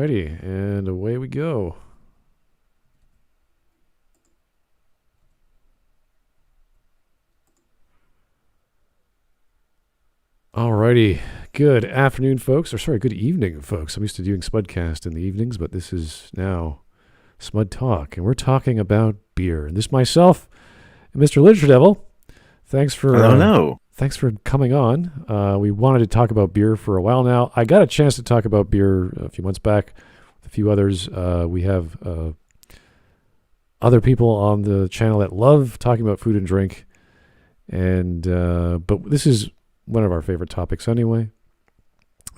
Alrighty, and away we go. Alrighty, good afternoon, folks. Or sorry, good evening, folks. I'm used to doing SmudCast in the evenings, but this is now SmudTalk, and we're talking about beer. And this myself, and Mr. LiteratureDevil. Thanks for thanks for coming on. We wanted to talk about beer for a while now. I got a chance to talk about beer a few months back with a few others. We have other people on the channel that love talking about food and drink, and but this is one of our favorite topics anyway.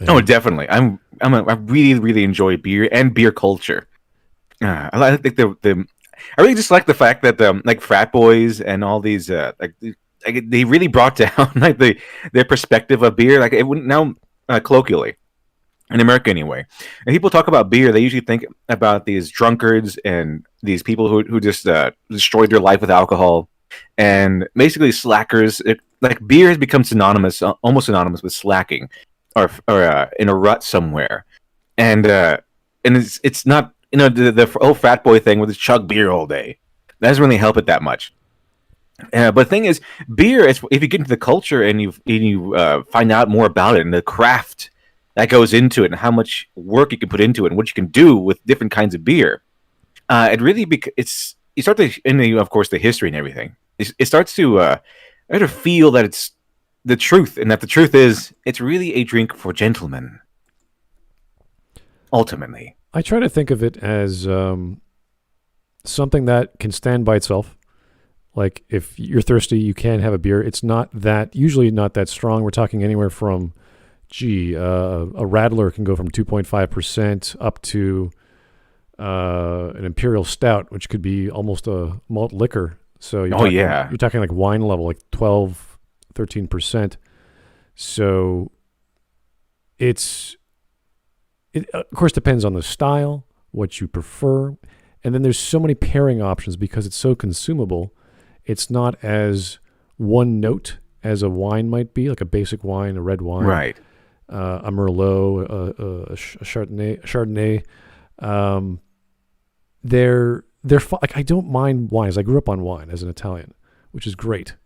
Oh, definitely. I really enjoy beer and beer culture. I think I really just like the fact that like frat boys and all these they really brought down like their perspective of beer. Like it wouldn't now colloquially in America anyway. And people talk about beer, they usually think about these drunkards and these people who just destroyed their life with alcohol and basically slackers. Like beer has become synonymous, almost synonymous with slacking or in a rut somewhere. And it's not, the old frat boy thing with chug beer all day. That doesn't really help it that much. But the thing is, beer, if you get into the culture and you find out more about it and the craft that goes into it and how much work you can put into it and what you can do with different kinds of beer, it really you start to, and of course the history and everything. It starts to feel that it's the truth, and that the truth is it's really a drink for gentlemen. Ultimately, I try to think of it as something that can stand by itself. Like if you're thirsty, you can have a beer. It's usually not that strong. We're talking anywhere from, a Radler can go from 2.5% up to an Imperial Stout, which could be almost a malt liquor. So you're talking like wine level, like 12, 13%. So it of course depends on the style, what you prefer. And then there's so many pairing options because it's so consumable. It's not as one note as a wine might be, like a basic wine, a red wine, right? A Merlot, a Chardonnay. They're like, I don't mind wines. I grew up on wine as an Italian, which is great.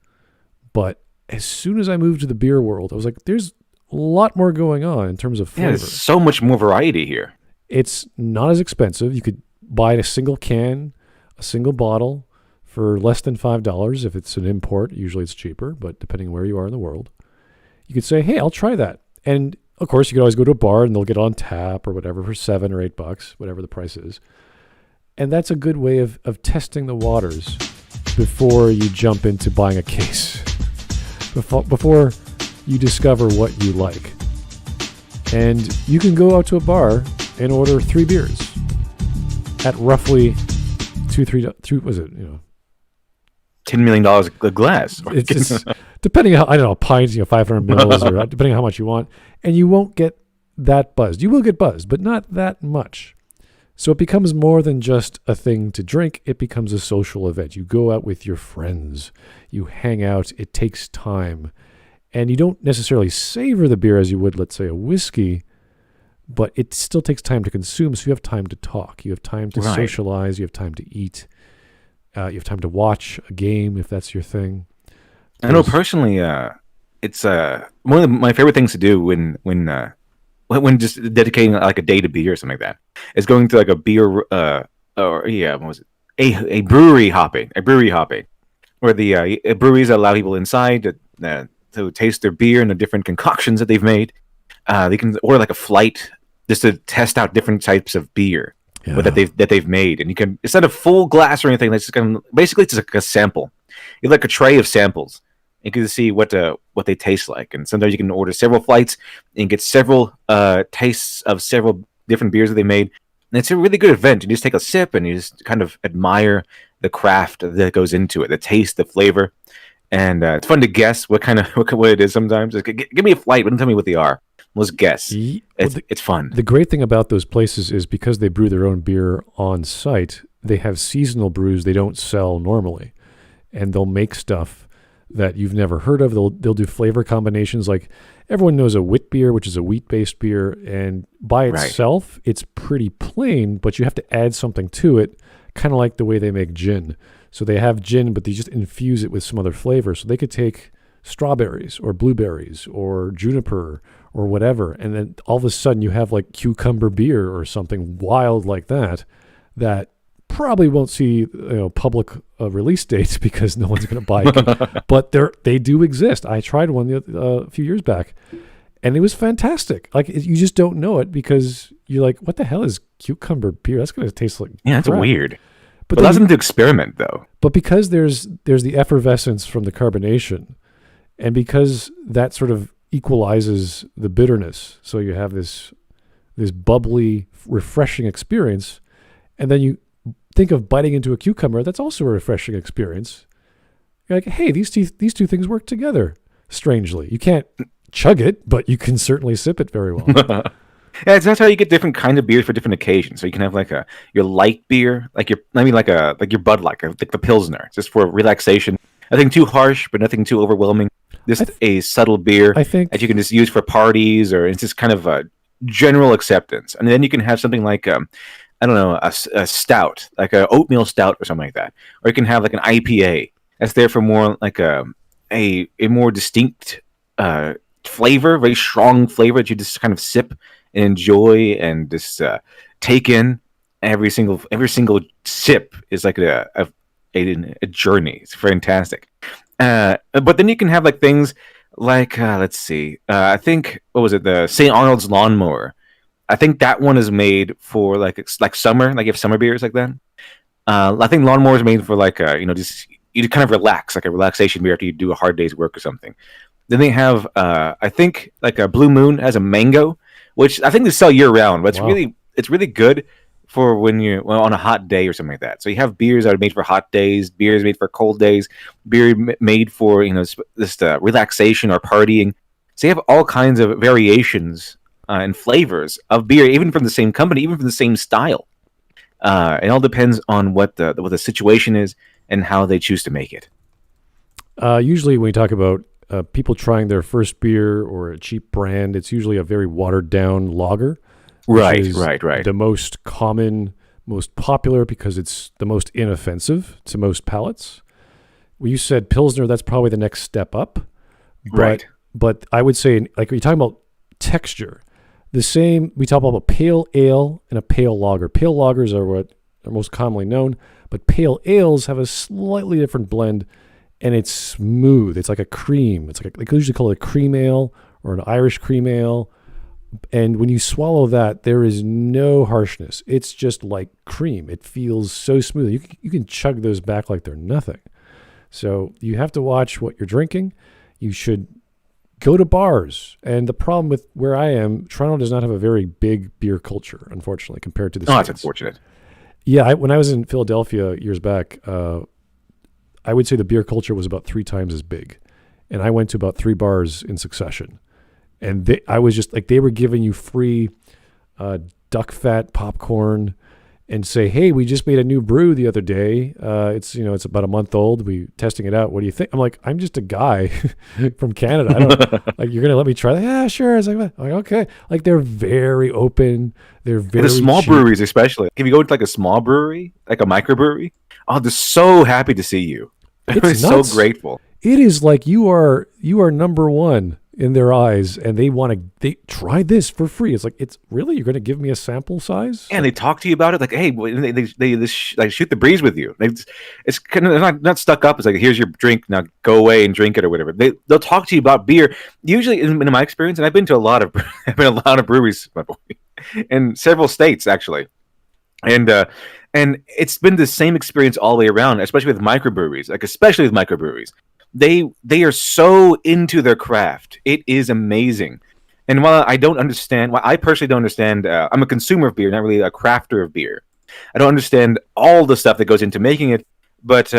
But as soon as I moved to the beer world, I was like, there's a lot more going on in terms of flavor. Yeah, there's so much more variety here. It's not as expensive. You could buy a single can, a single bottle for less than $5 if it's an import. Usually it's cheaper, but depending on where you are in the world, you could say, hey, I'll try that. And of course, you could always go to a bar and they'll get it on tap or whatever for $7 or $8, whatever the price is. And that's a good way of testing the waters before you jump into buying a case, before you discover what you like. And you can go out to a bar and order 3 beers at roughly $2-3, was it, $10 million a glass. It's depending on, I don't know, pints, 500 mils, or depending on how much you want. And you won't get that buzzed. You will get buzzed, but not that much. So it becomes more than just a thing to drink. It becomes a social event. You go out with your friends. You hang out. It takes time. And you don't necessarily savor the beer as you would, let's say, a whiskey, but it still takes time to consume. So you have time to talk. You have time to socialize. You have time to eat. You have time to watch a game if that's your thing. I know personally, it's one of my favorite things to do when just dedicating like a day to beer or something like that is going to like a beer what was it? A brewery hopping, where the breweries allow people inside to taste their beer and the different concoctions that they've made. They can order like a flight just to test out different types of beer. Yeah. that they've made, and you can, instead of full glass or anything, that's just kind of basically it's like a sample. You have like a tray of samples. You can see what they taste like, and sometimes you can order several flights and get several tastes of several different beers that they made. And it's a really good event. You just take a sip and you just kind of admire the craft that goes into it, the taste, the flavor, and it's fun to guess what it is. Sometimes give me a flight, but don't tell me what they are. Let's guess. It's fun. The great thing about those places is because they brew their own beer on site, they have seasonal brews they don't sell normally. And they'll make stuff that you've never heard of. They'll do flavor combinations. Like everyone knows a wit beer, which is a wheat-based beer, and by itself, it's pretty plain, but you have to add something to it, kind of like the way they make gin. So they have gin, but they just infuse it with some other flavor. So they could take strawberries or blueberries or juniper or whatever, and then all of a sudden you have like cucumber beer or something wild like that probably won't see public release dates because no one's going to buy it. But they do exist. I tried one a few years back, and it was fantastic. Like you just don't know it because you're like, what the hell is cucumber beer? That's going to taste like that's crap. Weird. But allows them to experiment though. But because there's the effervescence from the carbonation, and because that sort of equalizes the bitterness, so you have this bubbly, refreshing experience, and then you think of biting into a cucumber, that's also a refreshing experience. You're like, hey, these two things work together strangely. You can't chug it, but you can certainly sip it very well. Yeah, that's how you get different kind of beers for different occasions. So you can have like your light beer, like your Bud Light, like the Pilsner, just for relaxation. Nothing too harsh, but nothing too overwhelming. Just a subtle beer that you can just use for parties, or it's just kind of a general acceptance. And then you can have something like a stout, like an oatmeal stout or something like that. Or you can have like an IPA that's there for more like a more distinct flavor, very strong flavor that you just kind of sip and enjoy and just take in. Every single sip is like a journey. It's fantastic. But then you can have like things like let's see. I think what was it? The St. Arnold's Lawnmower. I think that one is made for like summer. Like you have summer beers like that. I think Lawnmower is made for like just you kind of relax, like a relaxation beer after you do a hard day's work or something. Then they have I think like a Blue Moon has a mango, which I think they sell year round, but it's really good for when you're on a hot day or something like that. So you have beers that are made for hot days, beers made for cold days, beer made for this relaxation or partying. So you have all kinds of variations and flavors of beer, even from the same company, even from the same style. It all depends on what the situation is and how they choose to make it. Usually, when we talk about people trying their first beer or a cheap brand, it's usually a very watered down lager. Right. The most common, most popular because it's the most inoffensive to most palates. When you said Pilsner, that's probably the next step up. But I would say, like, when you're talking about texture, the same, we talk about a pale ale and a pale lager. Pale lagers are what are most commonly known, but pale ales have a slightly different blend, and it's smooth. It's like a cream. It's like they usually call it a cream ale or an Irish cream ale. And when you swallow that, there is no harshness. It's just like cream. It feels so smooth. You can chug those back like they're nothing. So you have to watch what you're drinking. You should go to bars. And the problem with where I am, Toronto does not have a very big beer culture, unfortunately, compared to the States. That's unfortunate. Yeah, when I was in Philadelphia years back, I would say the beer culture was about 3 times as big. And I went to about 3 bars in succession. And I was just like, they were giving you free duck fat popcorn and say, hey, we just made a new brew the other day. It's about a month old. We testing it out. What do you think? I'm like, I'm just a guy from Canada. I don't like, you're going to let me try that? Yeah, sure. It's like, okay. Like, they're very open. They're very the small cheap. Breweries, especially. If you go to like a small brewery, like a microbrewery, they're so happy to see you. They're so grateful. It is like you are number one in their eyes, and they try this for free. It's like, it's really, you're going to give me a sample size? Yeah, and they talk to you about it like, hey, they shoot the breeze with you. It's kind of not stuck up. It's like, here's your drink, now go away and drink it or whatever. They'll talk to you about beer. Usually, in my experience, and I've been to a lot of breweries, my boy, in several states actually, and it's been the same experience all the way around, especially with microbreweries. They are so into their craft. It is amazing. And while I personally don't understand, I'm a consumer of beer, not really a crafter of beer. I don't understand all the stuff that goes into making it, but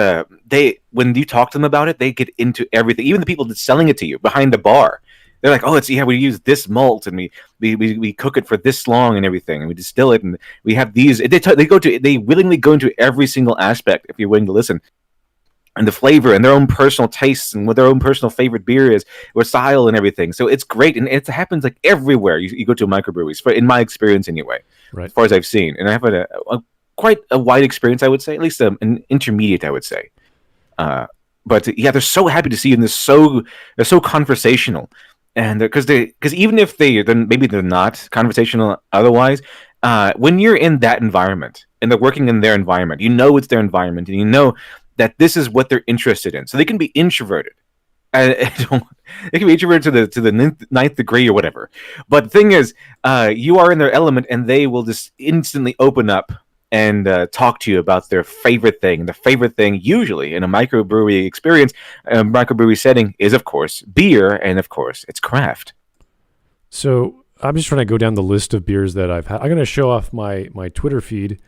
when you talk to them about it, they get into everything. Even the people that's selling it to you behind the bar, they're like, oh, we use this malt and we cook it for this long and everything, and we distill it, and we have these. They willingly go into every single aspect if you're willing to listen. and the flavor and their own personal tastes and what their own personal favorite beer is, or style and everything. So it's great, and it happens like everywhere you go to a microbrewery, in my experience anyway, Right. as far as I've seen. And I have quite a wide experience, I would say, at least an intermediate, I would say. But yeah, they're so happy to see you, and they're so conversational, and because even if maybe they're not conversational otherwise, when you're in that environment and they're working in their environment, you know it's their environment, and you know that this is what they're interested in. So they can be introverted. They can be introverted to the ninth degree or whatever. But the thing is, you are in their element, and they will just instantly open up and talk to you about their favorite thing. The favorite thing, usually in a microbrewery experience, a microbrewery setting, is of course beer, and of course it's craft. So I'm just trying to go down the list of beers that I've had. I'm going to show off my Twitter feed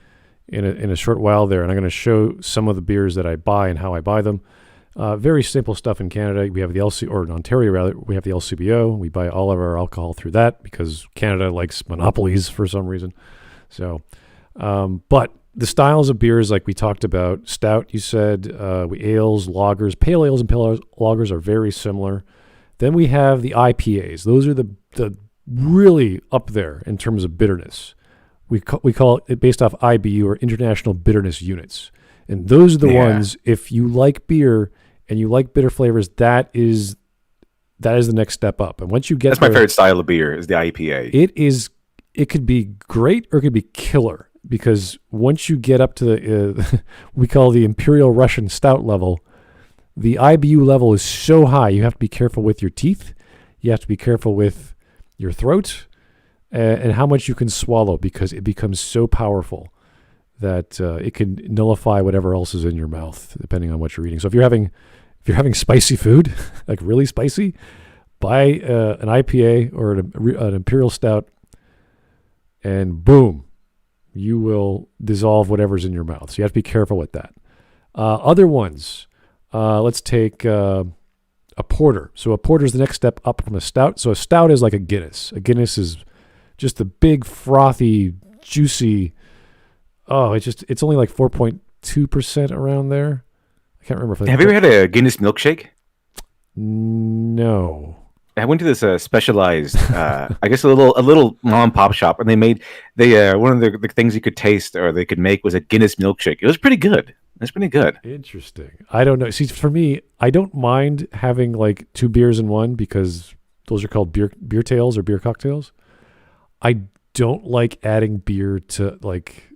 in a short while there, and I'm going to show some of the beers that I buy and how I buy them. Very simple stuff in Canada. We have the or in Ontario rather, we have the LCBO. We buy all of our alcohol through that because Canada likes monopolies for some reason. So, but the styles of beers, like we talked about, stout, you said, ales, lagers, pale ales and pale lagers are very similar. Then we have the IPAs. Those are the really up there in terms of bitterness. We call it based off IBU, or International Bitterness Units. And those are the ones, if you like beer and you like bitter flavors, that is the next step up. And once you get That's my favorite style of beer, is the IPA. It could be great or it could be killer, because once you get up to the, we call the Imperial Russian Stout level, the IBU level is so high, you have to be careful with your teeth. You have to be careful with your throat and how much you can swallow, because it becomes so powerful that it can nullify whatever else is in your mouth, depending on what you're eating. So if you're having spicy food, like really spicy, buy an IPA or an Imperial Stout, and boom, you will dissolve whatever's in your mouth. So you have to be careful with that. Other ones, let's take a porter. So a porter is the next step up from a stout. So a stout is like a Guinness. A Guinness is just a big, frothy, juicy. Oh, it's only like 4.2% around there. I can't remember. Have you ever had a Guinness milkshake? No. I went to this specialized, I guess a little mom and pop shop, and one of the things you could taste or they could make was a Guinness milkshake. It was pretty good. It's pretty good. Interesting. I don't know. See, for me, I don't mind having like two beers in one, because those are called beer tails or beer cocktails. I don't like adding beer to like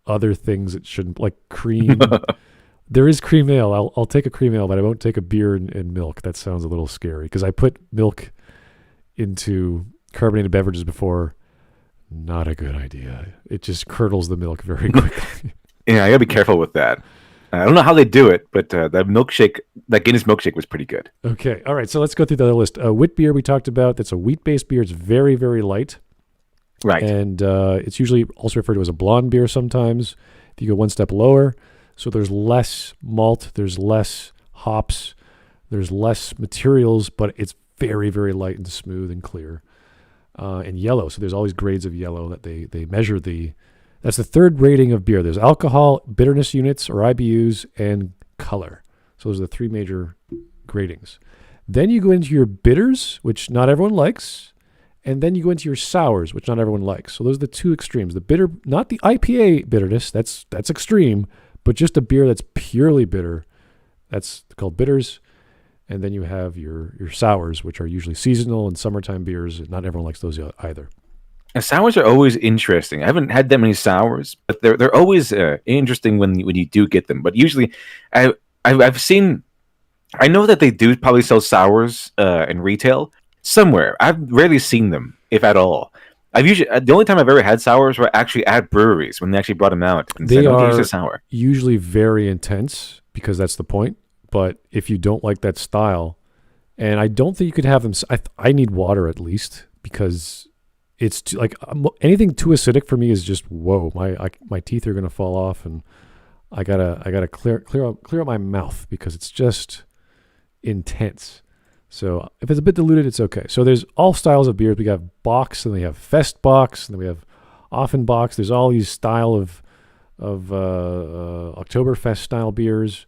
other things it shouldn't, like cream. There is cream ale. I'll take a cream ale, but I won't take a beer and milk. That sounds a little scary, because I put milk into carbonated beverages before. Not a good idea. It just curdles the milk very quickly. Yeah, I gotta be careful with that. I don't know how they do it, but that Guinness milkshake was pretty good. Okay. All right. So let's go through the other list. Wit beer we talked about. That's a wheat-based beer. It's very, very light. Right. And it's usually also referred to as a blonde beer sometimes. If you go one step lower, so there's less malt, there's less hops, there's less materials, but it's very, very light and smooth and clear. And yellow. So there's all these grades of yellow that they measure that's the third rating of beer. There's alcohol, bitterness units or IBUs, and color. So those are the three major gradings. Then you go into your bitters, which not everyone likes. And then you go into your sours, which not everyone likes. So those are the two extremes. The bitter, not the IPA bitterness, that's extreme, but just a beer that's purely bitter. That's called bitters. And then you have your sours, which are usually seasonal and summertime beers. Not everyone likes those either. And sours are always interesting. I haven't had that many sours, but they're always interesting when you do get them. But usually, I've seen, I know that they do probably sell sours in retail somewhere. I've rarely seen them, if at all. The only time I've ever had sours were actually at breweries when they actually brought them out and said, "Okay, here's a sour." Usually very intense, because that's the point. But if you don't like that style, and I don't think you could have them. I need water at least, because it's too, like anything too acidic for me is just whoa. My teeth are gonna fall off, and I gotta clear out my mouth, because it's just intense. So if it's a bit diluted, it's okay. So there's all styles of beers. We got Box, and we have Fest Box, and then we have Offenbox. There's all these style of Oktoberfest style beers.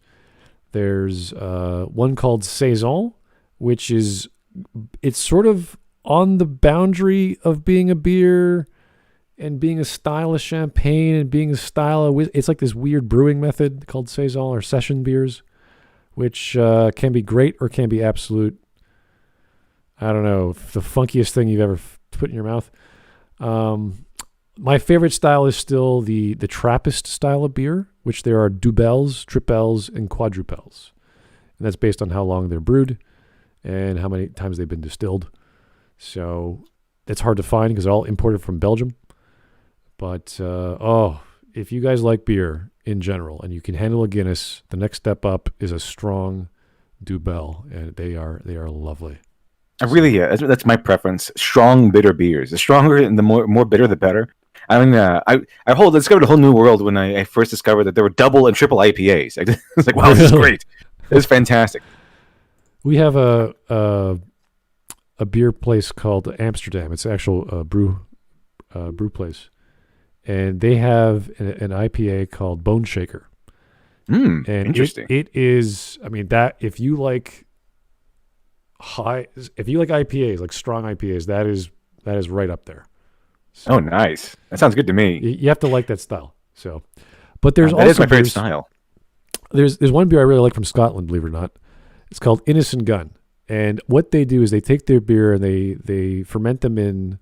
There's one called Saison, which it's sort of on the boundary of being a beer and being a style of champagne and being a style of it's like this weird brewing method called Saison or session beers, which can be great or can be absolute, I don't know, the funkiest thing you've ever put in your mouth. My favorite style is still the Trappist style of beer, which there are doubles, triples, and quadruples. And that's based on how long they're brewed and how many times they've been distilled. So it's hard to find because they're all imported from Belgium. But, if you guys like beer in general and you can handle a Guinness, the next step up is a strong double, and they are lovely. That's my preference. Strong, bitter beers. The stronger and the more bitter, the better. I mean, I discovered a whole new world when I first discovered that there were double and triple IPAs. I was like, wow, this is great. This is fantastic. We have a beer place called Amsterdam. It's an actual brew place. And they have an IPA called Bone Shaker. And interesting. It is, I mean, that if you like IPAs, like strong IPAs, that is right up there. So, oh, nice. That sounds good to me. You have to like that style. So, but there's that also is my favorite style. There's one beer I really like from Scotland, believe it or not. It's called Innocent Gun. And what they do is they take their beer and they ferment them in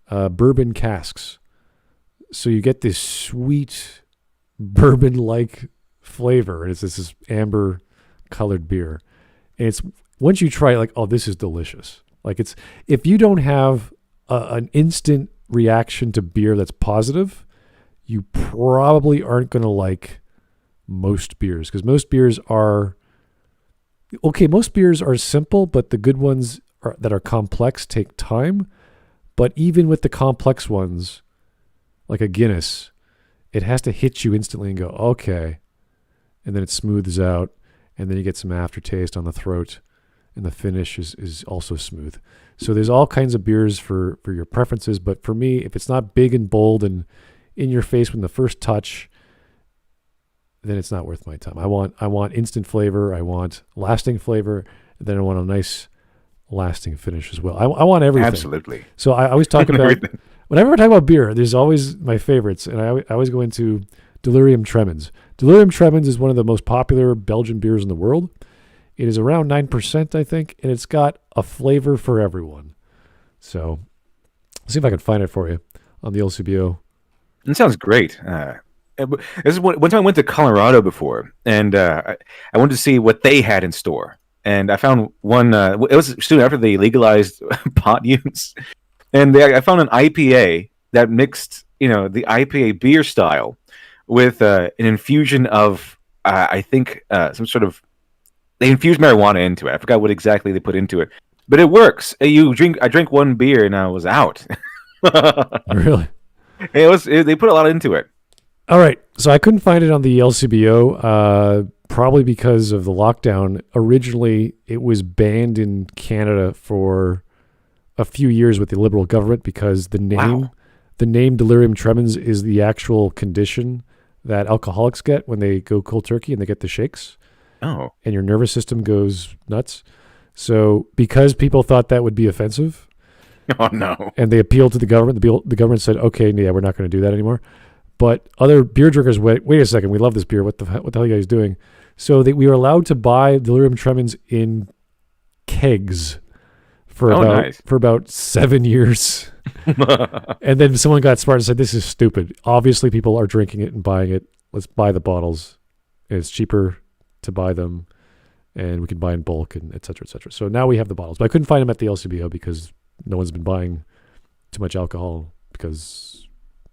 bourbon casks. So you get this sweet bourbon-like flavor. And it's this amber-colored beer. And it's once you try it, like, oh, this is delicious. Like if you don't have an instant reaction to beer that's positive, you probably aren't going to like most beers, because most beers are simple, but the good ones that are complex take time. But even with the complex ones, like a Guinness, it has to hit you instantly and go, okay. And then it smooths out, and then you get some aftertaste on the throat, and the finish is also smooth. So there's all kinds of beers for your preferences, but for me, if it's not big and bold and in your face when the first touch, then it's not worth my time. I want instant flavor, I want lasting flavor, and then I want a nice lasting finish as well. I want everything. Absolutely. So I always talk about, whenever I talk about beer, there's always my favorites, and I always go into Lyrium Tremens. Lyrium Tremens is one of the most popular Belgian beers in the world. It is around 9%, I think, and it's got a flavor for everyone. So see if I can find it for you on the LCBO. It sounds great. This is one time I went to Colorado before, and I wanted to see what they had in store. And I found one. It was soon after they legalized pot use, and I found an IPA that mixed, the IPA beer style with an infusion of, I think, some sort of. They infused marijuana into it. I forgot what exactly they put into it, but it works. I drank one beer and I was out. Really? They put a lot into it. All right. So I couldn't find it on the LCBO, probably because of the lockdown. Originally, it was banned in Canada for a few years with the Liberal government because the name Delirium Tremens is the actual condition that alcoholics get when they go cold turkey and they get the shakes. Oh. And your nervous system goes nuts. So because people thought that would be offensive. Oh, no. And they appealed to the government. The government said, okay, yeah, we're not going to do that anymore. But other beer drinkers went, wait a second, we love this beer. What the hell are you guys doing? So we were allowed to buy Delirium Tremens in kegs for about 7 years. And then someone got smart and said, this is stupid. Obviously, people are drinking it and buying it. Let's buy the bottles. And it's cheaper to buy them, and we can buy in bulk, and et cetera, et cetera. So now we have the bottles. But I couldn't find them at the LCBO because no one's been buying too much alcohol because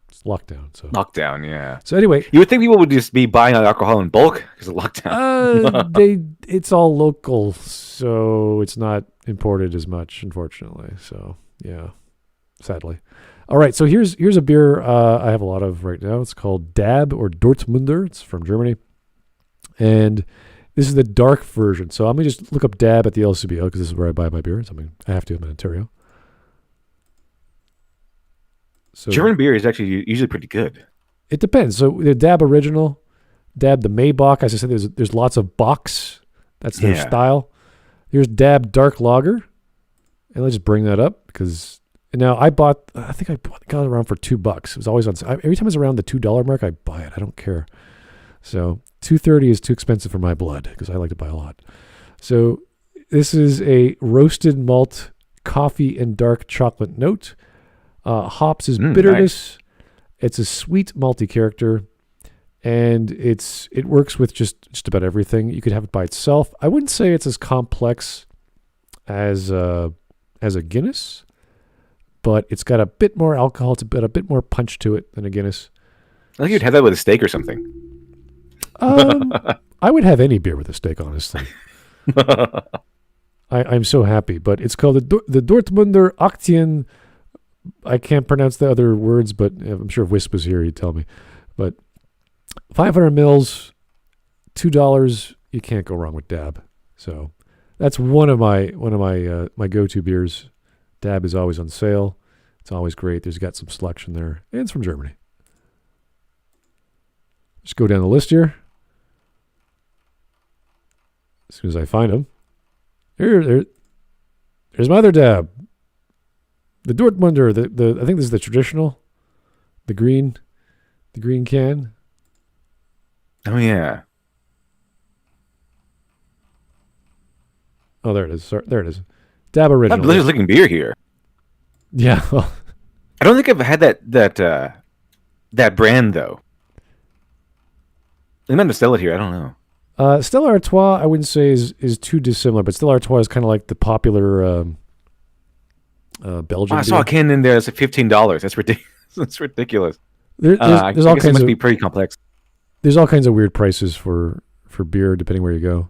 it's lockdown. So lockdown, yeah. So anyway, you would think people would just be buying alcohol in bulk because of lockdown. It's all local, so it's not imported as much, unfortunately. So yeah, sadly. All right, so here's a beer I have a lot of right now. It's called Dab or Dortmunder. It's from Germany. And this is the dark version. So I'm going to just look up Dab at the LCBO because this is where I buy my beer. I have to. I'm in Ontario. So German beer is actually usually pretty good. It depends. So the Dab Original, Dab the Maybach. As I said, there's lots of Bachs That's their style. Here's Dab Dark Lager. And let's just bring that up because now I got it around for $2. It was always on every time it's around the $2 mark, I buy it. I don't care. So $2.30 is too expensive for my blood because I like to buy a lot. So this is a roasted malt coffee and dark chocolate note. Hops is bitterness. Nice. It's a sweet malty character, and it works with just about everything. You could have it by itself. I wouldn't say it's as complex as a Guinness, but it's got a bit more alcohol. It's got a bit more punch to it than a Guinness. I think you'd have that with a steak or something. I would have any beer with a steak, honestly. I'm so happy, but it's called the Dortmunder Aktien. I can't pronounce the other words, but I'm sure if Wisp was here, he'd tell me. But 500 mils, $2. You can't go wrong with Dab. So that's one of my my go-to beers. Dab is always on sale. It's always great. There's got some selection there, and it's from Germany. Just go down the list here. As soon as I find them, there's my other Dab. The Dortmunder, I think this is the traditional, the green can. Oh yeah. Oh, there it is. Sorry, there it is. Dab original. Delicious looking beer here. Yeah. I don't think I've had that brand though. They might distill it here. I don't know. Stella Artois, I wouldn't say is too dissimilar, but Stella Artois is kind of like the popular Belgian. I saw a can in there that's like $15. That's ridiculous. That's ridiculous. There's all kinds. It must be pretty complex. There's all kinds of weird prices for beer depending where you go.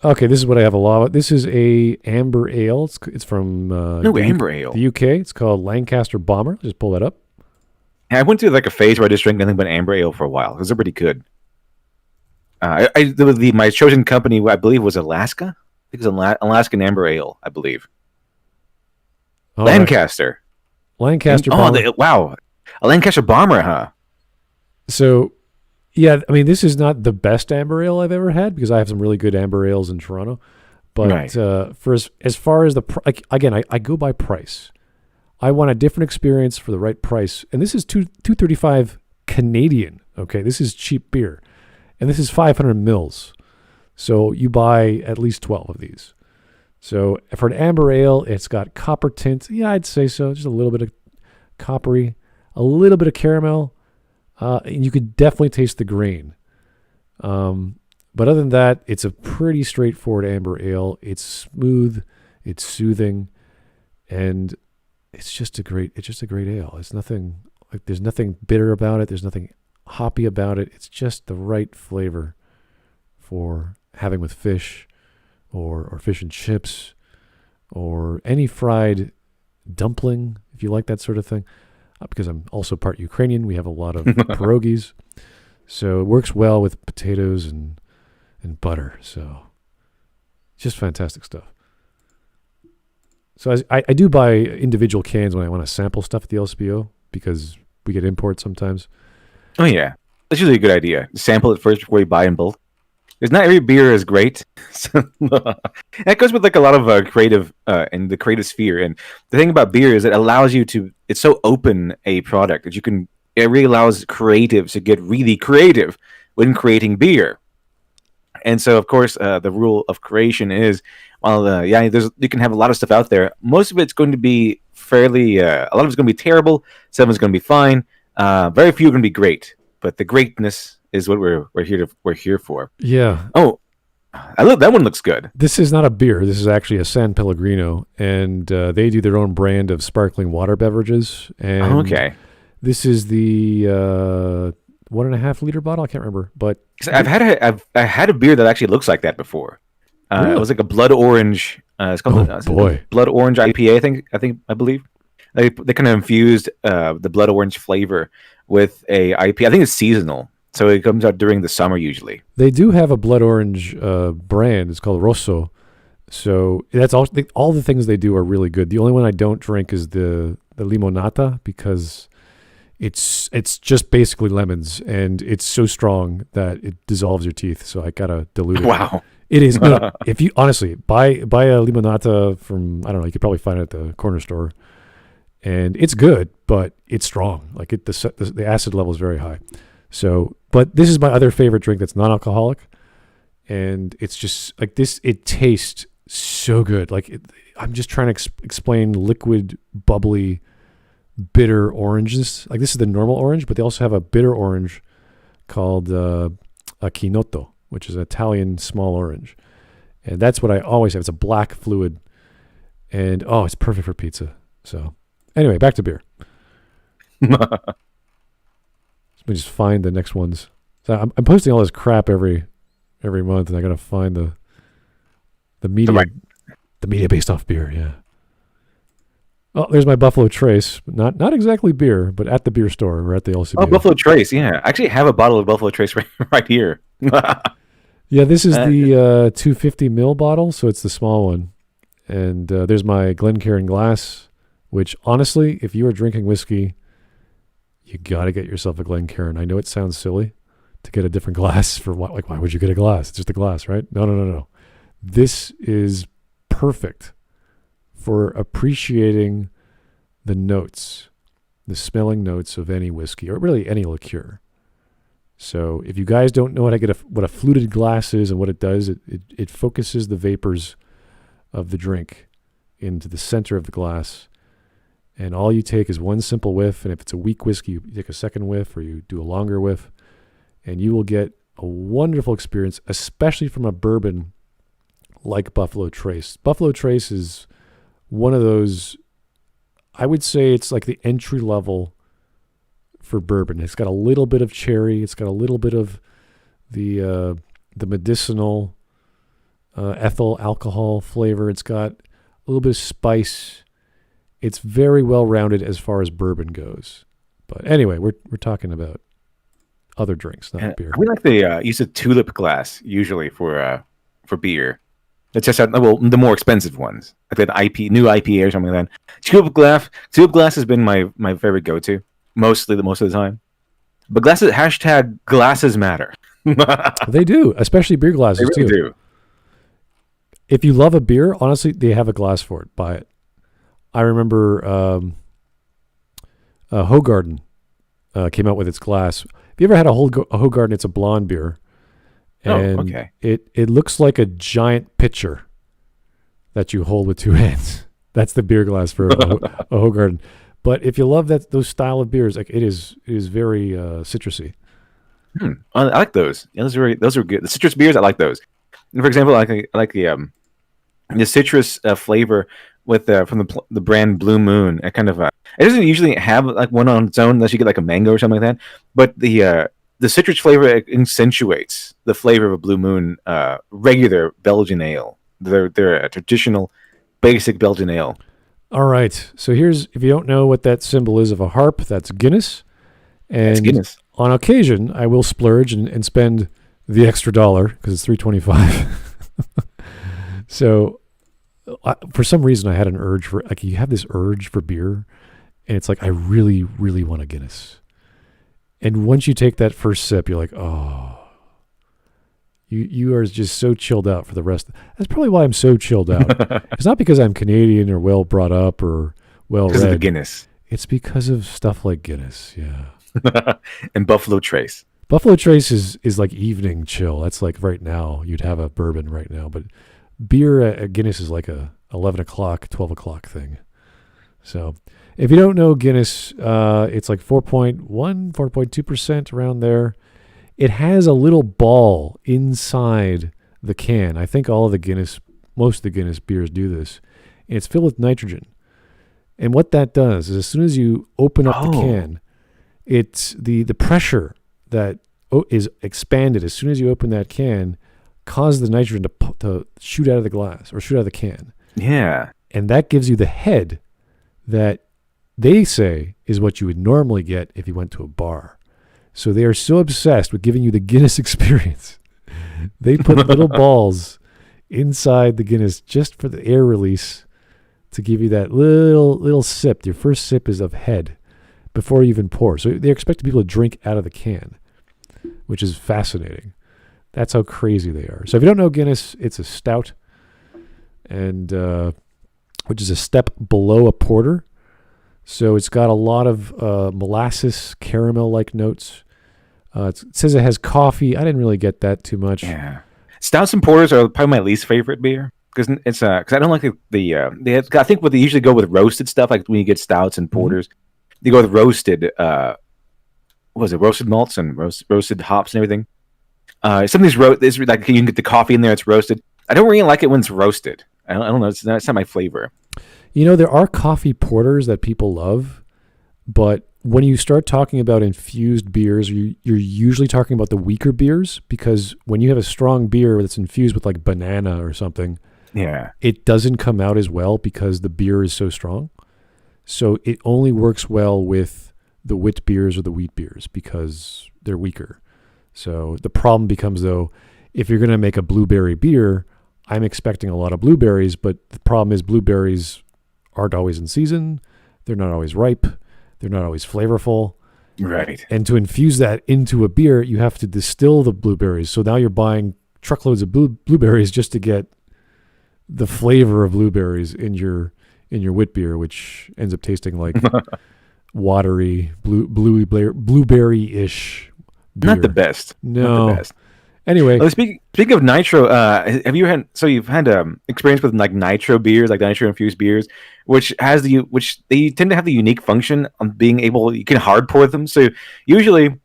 Okay, this is what I have a lot of. This is a amber ale. It's from amber ale. The UK. It's called Lancaster Bomber. Just pull that up. I went through like a phase where I just drank nothing but amber ale for a while because they're pretty good. My chosen company, I believe, was Alaska. I think it was Alaskan Amber Ale, I believe. All Lancaster. Right. Lancaster Bomber. Wow. A Lancaster Bomber, huh? So, yeah, I mean, this is not the best amber ale I've ever had because I have some really good amber ales in Toronto. But right. For as far as again, I go by price. I want a different experience for the right price. And this is $2.35 Canadian. Okay, this is cheap beer. And this is 500 mils. So you buy at least 12 of these. So for an amber ale, it's got copper tint. Yeah, I'd say so. Just a little bit of coppery, a little bit of caramel. And you could definitely taste the grain. But other than that, it's a pretty straightforward amber ale. It's smooth, it's soothing, and it's just a great ale. It's nothing like there's nothing bitter about it. There's nothing hoppy about it. It's just the right flavor for having with fish or fish and chips or any fried dumpling, if you like that sort of thing. Because I'm also part Ukrainian, we have a lot of pierogies. So it works well with potatoes and butter. So just fantastic stuff. So I do buy individual cans when I want to sample stuff at the LCBO because we get imports sometimes. Oh, yeah. That's usually a good idea. Sample it first before you buy in bulk. Because not every beer is great. That goes with like a lot of creative in the creative sphere. And the thing about beer is it allows you to, it's so open a product that it really allows creatives to get really creative when creating beer. And so, of course, the rule of creation is, you can have a lot of stuff out there. Most of it's going to be fairly, a lot of it's going to be terrible. Some of it's going to be fine. Very few are going to be great. But the greatness is what we're here for. Yeah. Oh, that one looks good. This is not a beer. This is actually a San Pellegrino, and they do their own brand of sparkling water beverages. And okay. This is the 1.5 liter bottle. I can't remember, but I've had a beer that actually looks like that before. Really? It was like a blood orange. It's called blood orange IPA. I believe they kind of infused the blood orange flavor with a IPA. I think it's seasonal, so it comes out during the summer usually. They do have a blood orange brand. It's called Rosso. So that's all the things they do are really good. The only one I don't drink is the limonata because it's just basically lemons, and it's so strong that it dissolves your teeth. So I gotta dilute it. Wow. It is. No, if you honestly buy a limonata from, I don't know, you could probably find it at the corner store, and it's good, but it's strong. Like the acid level is very high. So, but this is my other favorite drink that's non-alcoholic, and it's just like this. It tastes so good. Like I'm just trying to explain liquid, bubbly, bitter oranges. Like this is the normal orange, but they also have a bitter orange called a Chinotto, which is an Italian small orange. And that's what I always have. It's a black fluid. And it's perfect for pizza. So anyway, back to beer. Let me just find the next ones. So I'm posting all this crap every month, and I gotta find the media the media based off beer, yeah. Oh, there's my Buffalo Trace. Not exactly beer, but at the beer store or at the LCBO. Oh, Buffalo Trace, yeah. I actually have a bottle of Buffalo Trace right here. Yeah, this is the 250 ml bottle, so it's the small one. And there's my Glencairn glass, which honestly, if you are drinking whiskey, you got to get yourself a Glencairn. I know it sounds silly to get a different glass for what? Like, why would you get a glass? It's just a glass, right? No. This is perfect for appreciating the notes, the smelling notes of any whiskey, or really any liqueur. So if you guys don't know how to get what a fluted glass is and what it does, it focuses the vapors of the drink into the center of the glass. And all you take is one simple whiff. And if it's a weak whiskey, you take a second whiff or you do a longer whiff. And you will get a wonderful experience, especially from a bourbon like Buffalo Trace. Buffalo Trace is one of those, I would say it's like the entry level for bourbon. It's got a little bit of cherry. It's got a little bit of the medicinal ethyl alcohol flavor. It's got a little bit of spice. It's very well rounded as far as bourbon goes. But anyway, we're talking about other drinks, not beer. We like the use of tulip glass usually for beer. It's just the more expensive ones, like that new IPA or something like that. Tulip glass has been my favorite go-to most of the time. But glasses matter. They do, especially beer glasses they really too. Do. If you love a beer, honestly, they have a glass for it. Buy it. I remember Hoegaarden came out with its glass. Have you ever had a Hoegaarden? It's a blonde beer. And okay. It looks like a giant pitcher that you hold with two hands. That's the beer glass for a Hoegaarden. But if you love those style of beers, like it is very citrusy. I like those. Yeah, those are good. The citrus beers, I like those. And for example, I like the citrus flavor with from the brand Blue Moon. It kind of it doesn't usually have like one on its own unless you get like a mango or something like that. But the citrus flavor accentuates the flavor of a Blue Moon regular Belgian ale. They're a traditional, basic Belgian ale. All right. So if you don't know what that symbol is of a harp, that's Guinness. And that's Guinness. On occasion, I will splurge and spend the extra $1 because it's $3.25. So for some reason, I had an urge for, like, you have this urge for beer, and it's like, I really, really want a Guinness. And once you take that first sip, you're like, oh, you are just so chilled out for the rest. That's probably why I'm so chilled out. It's not because I'm Canadian or well brought up or well read. Because of the Guinness. It's because of stuff like Guinness, yeah. And Buffalo Trace. Buffalo Trace is like evening chill. That's like right now. You'd have a bourbon right now. But beer at Guinness is like a 11 o'clock, 12 o'clock thing. So if you don't know Guinness, it's like 4.1, 4.2% around there. It has a little ball inside the can. I think most of the Guinness beers do this. And it's filled with nitrogen. And what that does is as soon as you open up the can, it's the pressure that is expanded as soon as you open that can causes the nitrogen to shoot out of the glass or shoot out of the can. Yeah. And that gives you the head that they say is what you would normally get if you went to a bar. So they are so obsessed with giving you the Guinness experience. They put little balls inside the Guinness just for the air release to give you that little sip. Your first sip is of head. before you even pour. So they're expecting people to drink out of the can, which is fascinating. That's how crazy they are. So if you don't know Guinness, it's a stout, and which is a step below a porter. So it's got a lot of molasses, caramel-like notes. It says it has coffee. I didn't really get that too much. Yeah, stouts and porters are probably my least favorite beer because it's because I don't like I think what they usually go with roasted stuff, like when you get stouts and porters, they go with roasted. What was it, roasted malts and roasted hops and everything. Some of these like you can get the coffee in there. It's roasted. I don't really like it when it's roasted. I don't know. It's not my flavor. You know, there are coffee porters that people love, but when you start talking about infused beers, you're usually talking about the weaker beers, because when you have a strong beer that's infused with like banana or something, it doesn't come out as well because the beer is so strong. So it only works well with the wit beers or the wheat beers because they're weaker. So the problem becomes, though, if you're going to make a blueberry beer, I'm expecting a lot of blueberries, but the problem is blueberries aren't always in season. They're not always ripe. They're not always flavorful. Right. And to infuse that into a beer, you have to distill the blueberries. So now you're buying truckloads of blueberries just to get the flavor of blueberries in your wit beer, which ends up tasting like watery, blueberry-ish beer. Not the best. No. Not the best. Anyway, speaking of nitro, have you had experience with like nitro beers, like nitro infused beers, which they tend to have the unique function of being able, you can hard pour them. So usually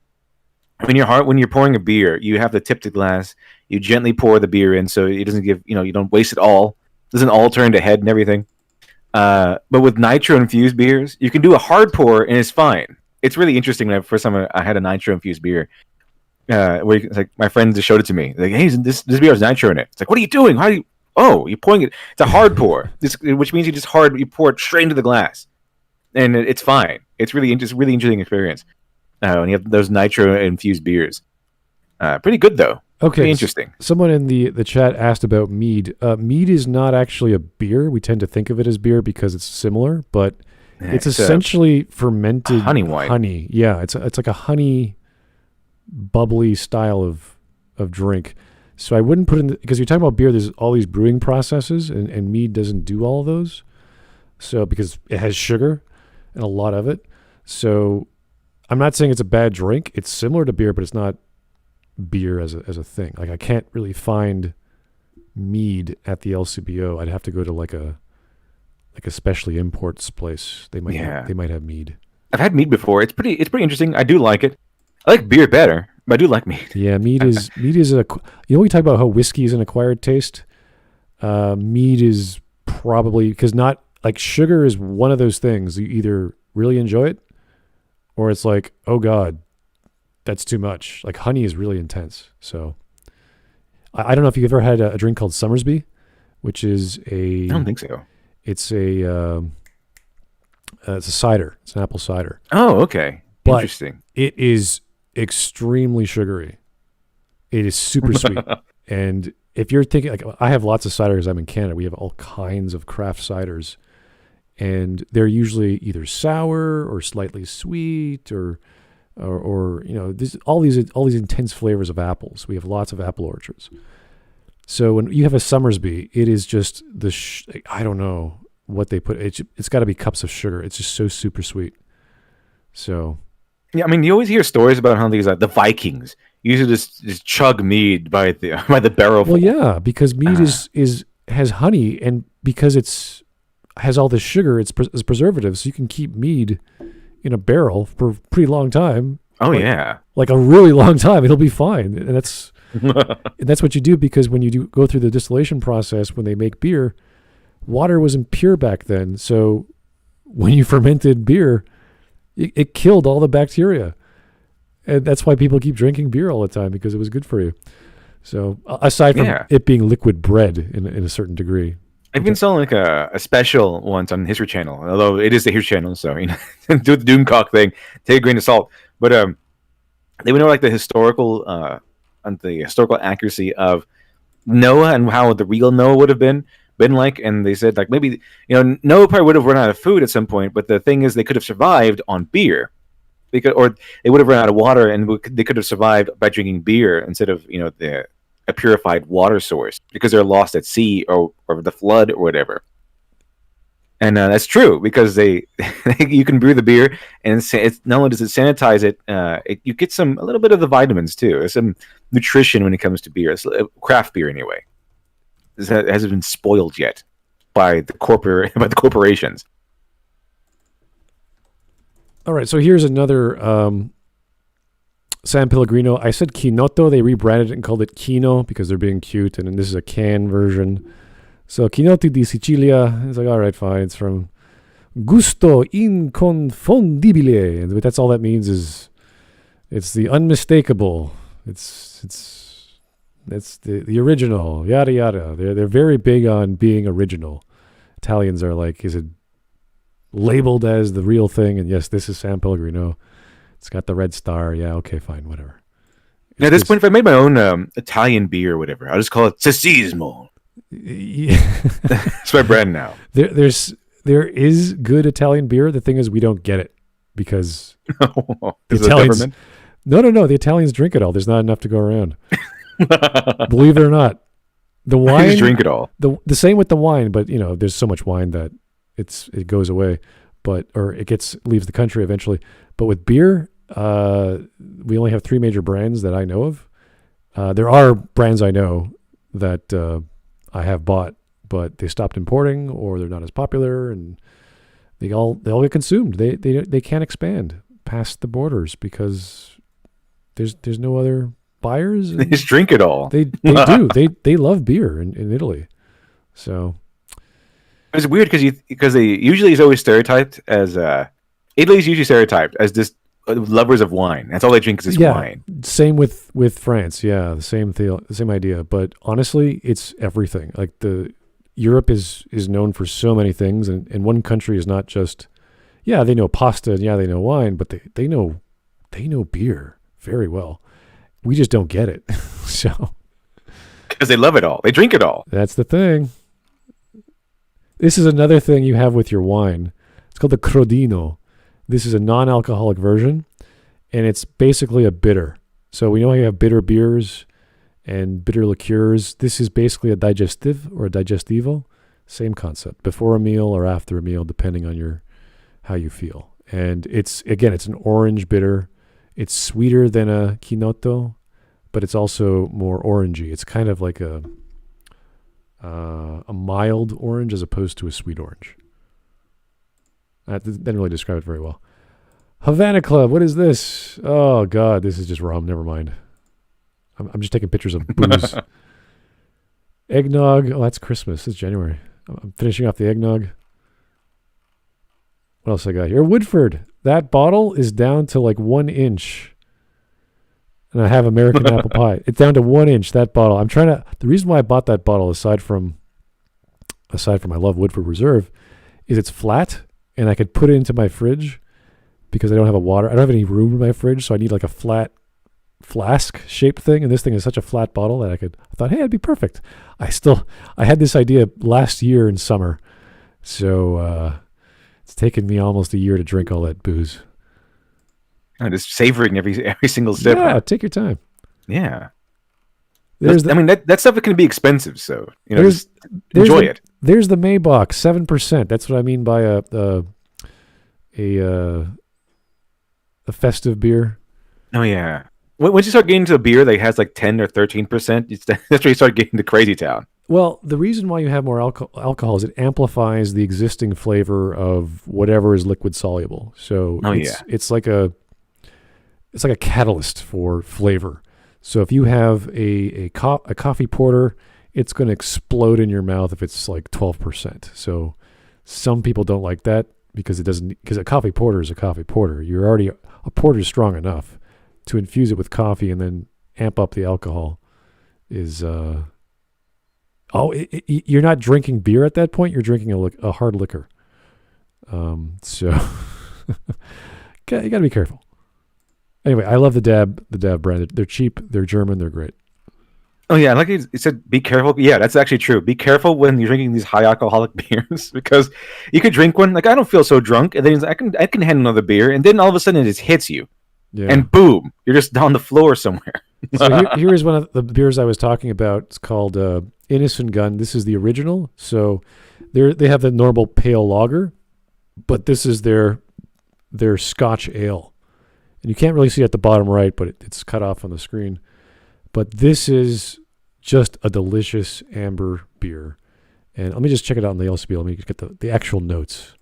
when you're pouring a beer, you have to tip the glass, you gently pour the beer in so it doesn't you don't waste it all. It doesn't all turn to head and everything. But with nitro infused beers, you can do a hard pour and it's fine. It's really interesting. When the first time I had a nitro infused beer, where it's like my friend just showed it to me. Like, hey, this beer has nitro in it. It's like, what are you doing? You're pouring it. It's a hard pour, which means you pour it straight into the glass, and it's fine. It's really interesting experience. When you have those nitro infused beers, pretty good though. Okay, pretty interesting. Someone in the chat asked about mead. Mead is not actually a beer. We tend to think of it as beer because it's similar, but it's essentially fermented honey wine. Honey, yeah. It's like a honey, bubbly style of drink. So I wouldn't put in because you're talking about beer, there's all these brewing processes, and mead doesn't do all of those. So because it has sugar and a lot of it. So I'm not saying it's a bad drink. It's similar to beer, but it's not beer as a thing. Like I can't really find mead at the LCBO. I'd have to go to like a specialty imports place. They might have mead. I've had mead before. It's pretty interesting. I do like it. I like beer better, but I do like mead. Yeah, mead is we talk about how whiskey is an acquired taste. Mead is probably, because not like sugar is one of those things you either really enjoy it or it's like, oh God, that's too much. Like honey is really intense. So I don't know if you've ever had a drink called Somersby, which is I don't think so. It's a cider. It's an apple cider. Oh, okay. Interesting. It is extremely sugary. It is super sweet. And if you're thinking, like, I have lots of ciders. I'm in Canada. We have all kinds of craft ciders, and they're usually either sour or slightly sweet, or all these intense flavors of apples. We have lots of apple orchards. So when you have a Somersby, it is just I don't know what they put. It's got to be cups of sugar. It's just so super sweet. So. Yeah, I mean, you always hear stories about how these the Vikings usually just chug mead by the barrel. Well, yeah, because mead has honey, and because has all this sugar, it's preservative, so you can keep mead in a barrel for a pretty long time. Oh, yeah, like a really long time. It'll be fine, and that's what you do, because when you go through the distillation process when they make beer, water wasn't pure back then. So when you fermented beer, it killed all the bacteria. And that's why people keep drinking beer all the time, because it was good for you. So aside from it being liquid bread in a certain degree. I've been selling like a special once on History Channel, although it is the History Channel, so do the Doomcock thing, take a grain of salt. But they would know like the historical accuracy of Noah and how the real Noah would have been like, and they said like maybe Noah probably would have run out of food at some point, but the thing is they could have survived on beer, or they would have run out of water, and they could have survived by drinking beer instead of a purified water source, because they're lost at sea or the flood or whatever. And that's true, because you can brew the beer, and it's not only does it sanitize it, you get a little bit of the vitamins too. There's some nutrition when it comes to beer. It's craft beer anyway. It hasn't been spoiled yet by the corporations. All right, so here's another San Pellegrino. I said Chinotto. They rebranded it and called it Kino because they're being cute, and then this is a can version. So Chinotto di Sicilia. It's like, all right, fine. It's from Gusto Inconfondibile. And that's all that means is it's the unmistakable. It's the original. Yada yada. They're very big on being original. Italians are like, is it labeled as the real thing? And yes, this is San Pellegrino. It's got the red star. Yeah, okay, fine, whatever. At this point, if I made my own Italian beer or whatever, I'll just call it Sessismo. Yeah. It's my brand now. There is good Italian beer. The thing is, we don't get it because the Italians. No. The Italians drink it all. There's not enough to go around. Believe it or not, the wine. Just drink it all. The same with the wine, but there's so much wine that it goes away, or it leaves the country eventually. But with beer, we only have 3 major brands that I know of. There are brands I know that I have bought, but they stopped importing, or they're not as popular, and they all get consumed. They can't expand past the borders because there's no other buyers. They just drink it all. They do. They love beer in Italy. So it's weird because they usually is always stereotyped as Italy's usually stereotyped as this lovers of wine. That's all they drink is wine. Same with France. Yeah, the same idea. But honestly, it's everything. Like Europe is known for so many things, and one country is not just they know pasta and they know wine, but they know beer very well. We just don't get it. So because they love it all, they drink it all. That's the thing. This is another thing you have with your wine. It's called the Crodino. This is a non-alcoholic version, and it's basically a bitter. So we know you have bitter beers and bitter liqueurs. This is basically a digestive or a digestivo. Same concept. Before a meal or after a meal, depending on how you feel. And it's an orange bitter. It's sweeter than a Chinotto, but it's also more orangey. It's kind of like a mild orange as opposed to a sweet orange. That didn't really describe it very well. Havana Club, what is this? Oh, God, this is just rum. Never mind. I'm just taking pictures of booze. Eggnog. Oh, that's Christmas. It's January. I'm finishing off the eggnog. What else I got here? Woodford. That bottle is down to like 1 inch. And I have American apple pie. It's down to 1 inch, that bottle. The reason why I bought that bottle, aside from I love Woodford Reserve, is it's flat. And I could put it into my fridge because I don't have any room in my fridge, so I need like a flat flask shaped thing. And this thing is such a flat bottle that I thought, hey, it'd be perfect. I had this idea last year in summer, so it's taken me almost a year to drink all that booze. I'm just savoring every single sip. Yeah, take your time. Yeah. That stuff can be expensive, so just enjoy it. There's the Maybach, 7%. That's what I mean by a festive beer. Oh yeah. Once you start getting into a beer that has like 10 or 13%, that's where you start getting to crazy town. Well, the reason why you have more alcohol is it amplifies the existing flavor of whatever is liquid soluble. So it's like a catalyst for flavor. So if you have a coffee porter, it's going to explode in your mouth if it's like 12%. So some people don't like that because a coffee porter is a coffee porter. A porter is strong enough to infuse it with coffee and then amp up the alcohol. You're not drinking beer at that point. You're drinking a hard liquor. So you got to be careful. Anyway, I love the Dab brand. They're cheap. They're German. They're great. Oh yeah, like it said, be careful. Yeah, that's actually true. Be careful when you're drinking these high alcoholic beers because you could drink one. Like I don't feel so drunk, and then I can handle another beer, and then all of a sudden it just hits you, Yeah. and boom, you're just on the floor somewhere. So here is one of the beers I was talking about. It's called Innocent Gun. This is the original. So they have the normal pale lager, but this is their Scotch ale. And you can't really see it at the bottom right, but it's cut off on the screen. But this is just a delicious amber beer. And let me just check it out on the LCB. Let me get the actual notes.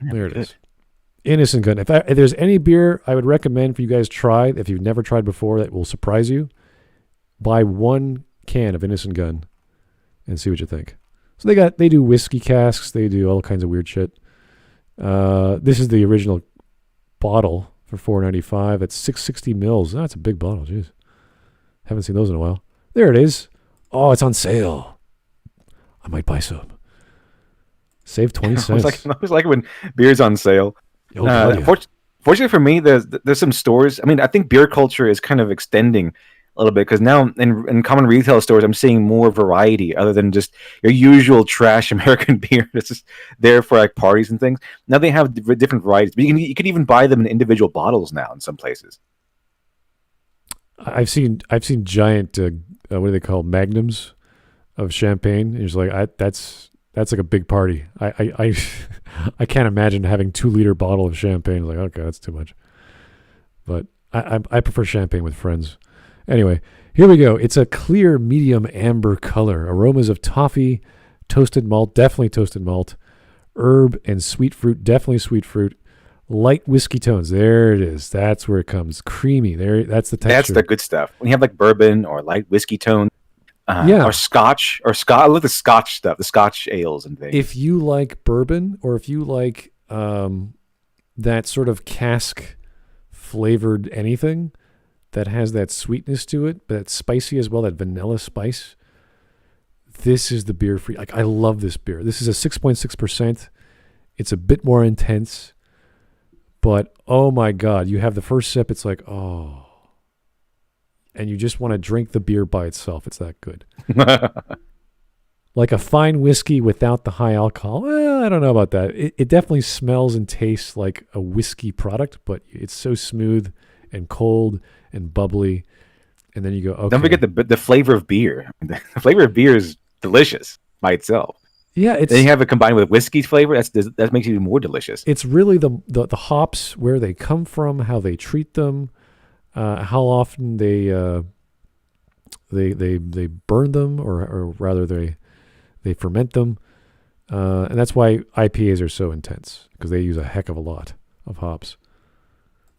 There it is. Innocent Gun. If there's any beer I would recommend for you guys to try, if you've never tried before, that will surprise you, buy 1 can of Innocent Gun and see what you think. So they do whiskey casks, they do all kinds of weird shit. This is the original bottle for $4.95. It's 660 mils. That's a big bottle. Jeez, haven't seen those in a while. There it is. Oh, it's on sale. I might buy some. Save 20 cents. I always like when beer's on sale. Yeah. Fortunately for me, there's some stores. I mean, I think beer culture is kind of extending a little bit because now in common retail stores, I'm seeing more variety other than just your usual trash American beer that's just there for like parties and things. Now they have different varieties, but you can even buy them in individual bottles now in some places. I've seen giant what do they call magnums of champagne. And it's like that's like a big party. I can't imagine having 2-liter bottle of champagne. Like, okay, that's too much. But I prefer champagne with friends. Anyway, here we go. It's a clear medium amber color. Aromas of toffee, toasted malt, definitely toasted malt, herb and sweet fruit, definitely sweet fruit. Light whiskey tones. There it is. That's where it comes. Creamy. There. That's the texture. That's the good stuff. When you have like bourbon or light whiskey tone. Or Scotch, I love the Scotch stuff, the Scotch ales and things. If you like bourbon, or if you like that sort of cask flavored anything that has that sweetness to it, but it's spicy as well, that vanilla spice, this is the beer for you. Like, I love this beer. This is a 6.6%. It's a bit more intense, but oh my God, you have the first sip, it's like, oh. And you just want to drink the beer by itself. It's that good. Like a fine whiskey without the high alcohol. Well, I don't know about that. It definitely smells and tastes like a whiskey product, but it's so smooth and cold and bubbly. And then you go, okay. Don't forget the flavor of beer. The flavor of beer is delicious by itself. Yeah, then you have it combined with whiskey flavor. That makes it even more delicious. It's really the hops, where they come from, how they treat them. How often they burn them, or rather they ferment them, and that's why IPAs are so intense, because they use a heck of a lot of hops.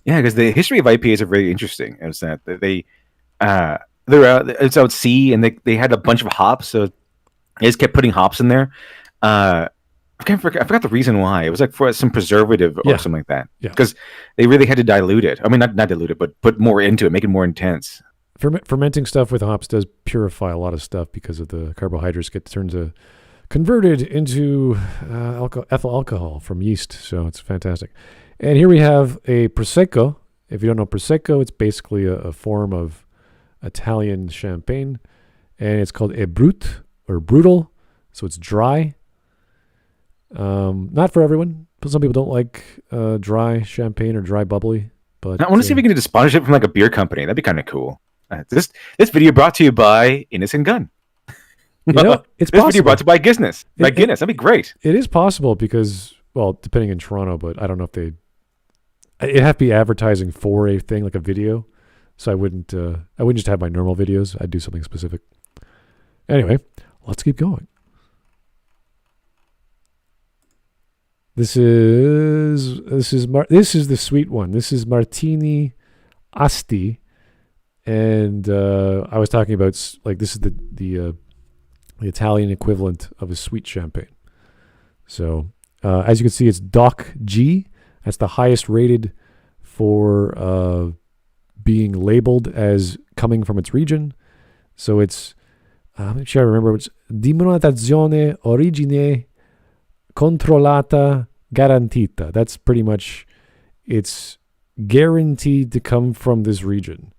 Yeah, because the history of IPAs are very interesting. It's that they're out at sea, and they had a bunch of hops, so they just kept putting hops in there. I forgot the reason why. It was like for some preservative or something like that. Yeah. Because they really had to dilute it. I mean, not dilute it, but put more into it, make it more intense. Fermenting stuff with hops does purify a lot of stuff because of the carbohydrates converted into ethyl alcohol from yeast. So it's fantastic. And here we have a Prosecco. If you don't know Prosecco, it's basically a form of Italian champagne. And it's called E Brut, or brutal. So it's dry. Not for everyone. Some people don't like dry champagne or dry bubbly. But I want to see if we can get a sponsorship from like a beer company. That'd be kind of cool. This video brought to you by Innocent Gun. You know, it's this possible. Video brought to you by Guinness. Guinness. That'd be great. It is possible because, well, depending in Toronto, but I don't know if it'd have to be advertising for a thing like a video. So I wouldn't just have my normal videos. I'd do something specific. Anyway, let's keep going. This is the sweet one. This is Martini Asti, and I was talking about, like, this is the Italian equivalent of a sweet champagne. So as you can see, it's Doc G. That's the highest rated for being labeled as coming from its region. So it's I'm not sure I remember. It's denominazione origine controllata garantita. That's pretty much its guaranteed to come from this region.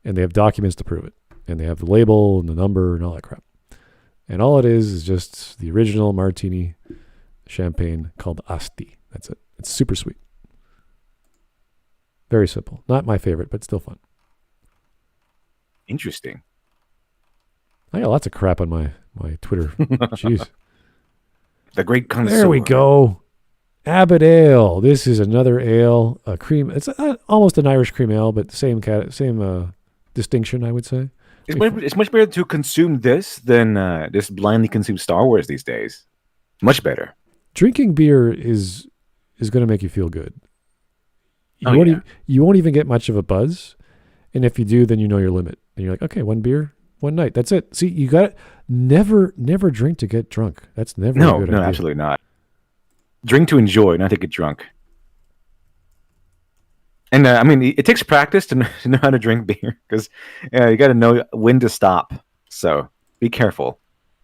And they have documents to prove it. And they have the label and the number and all that crap. And all it is just the original Martini champagne called Asti. That's it. It's super sweet. Very simple. Not my favorite, but still fun. Interesting. I got lots of crap on my Twitter. Jeez. The great connoisseur. There we go. Abbey Ale. This is another ale, a cream. It's almost an Irish cream ale, but same distinction, I would say. It's much better to consume this than just blindly consume Star Wars these days. Much better. Drinking beer is going to make you feel good. You won't even get much of a buzz, and if you do, then you know your limit. And you're like, okay, one beer, one night, that's it. See, you got never drink to get drunk. That's never a good idea. No, absolutely not. Drink to enjoy, not to get drunk. And I mean, it takes practice to know how to drink beer because you got to know when to stop. So be careful.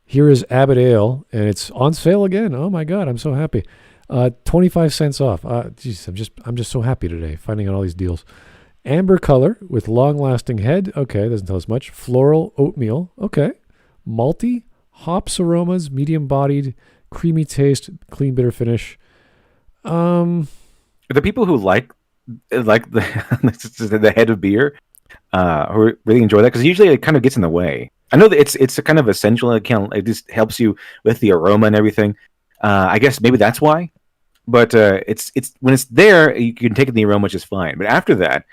Here is Abbey Ale, and it's on sale again. Oh my God, I'm so happy. 25 cents off. Geez, I'm just so happy today finding out all these deals. Amber color with long-lasting head. Okay, doesn't tell us much. Floral oatmeal. Okay. Malty, hops aromas, medium-bodied, creamy taste, clean bitter finish. The people who like the head of beer, who really enjoy that because usually it kind of gets in the way. I know that it's a kind of essential. It just helps you with the aroma and everything. I guess maybe that's why. But it's when it's there, you can take in the aroma, which is fine. But after that,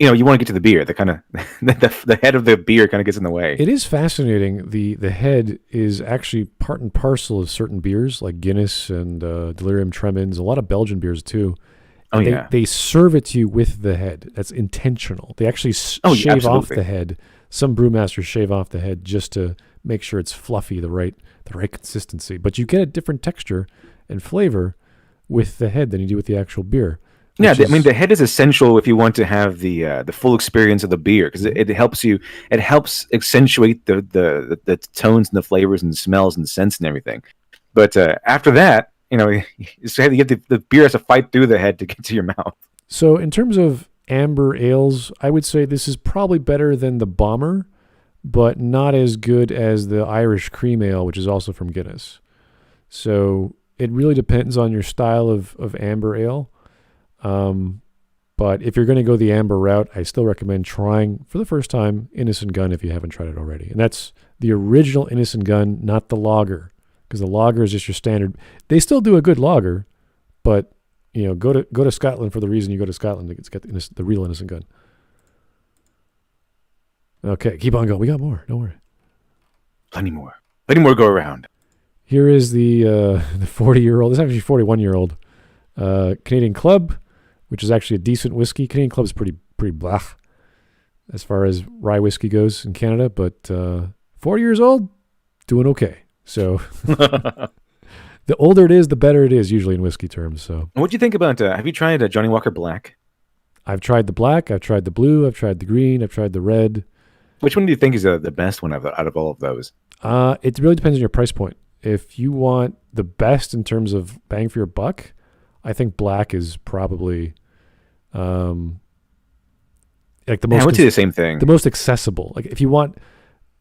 you want to get to the beer. The kind of the head of the beer kind of gets in the way. It is fascinating. The head is actually part and parcel of certain beers like Guinness and Lyrium Tremens. A lot of Belgian beers too. They serve it to you with the head. That's intentional. They actually shave off the head. Some brewmasters shave off the head just to make sure it's fluffy, the right consistency. But you get a different texture and flavor with the head than you do with the actual beer. Yeah, I mean the head is essential if you want to have the full experience of the beer because it helps you. It helps accentuate the tones and the flavors and the smells and the scents and everything. But after that, you get the beer has to fight through the head to get to your mouth. So in terms of amber ales, I would say this is probably better than the Bomber, but not as good as the Irish Cream Ale, which is also from Guinness. So it really depends on your style of amber ale. But if you're going to go the amber route, I still recommend trying for the first time Innocent Gun if you haven't tried it already. And that's the original Innocent Gun, not the lager, because the lager is just your standard. They still do a good lager, but go to Scotland for the reason you go to Scotland to get the real Innocent Gun. Okay, keep on going. We got more. Don't worry. Plenty more go around. Here is the 40-year-old. This is actually 41-year-old Canadian Club, which is actually a decent whiskey. Canadian Club is pretty blah as far as rye whiskey goes in Canada, but 40 years old, doing okay. So the older it is, the better it is usually in whiskey terms. So what do you think about? Have you tried Johnny Walker Black? I've tried the black. I've tried the blue. I've tried the green. I've tried the red. Which one do you think is the best one out of all of those? It really depends on your price point. If you want the best in terms of bang for your buck, I think black is probably like the most. I would say the same thing. The most accessible. Like if you want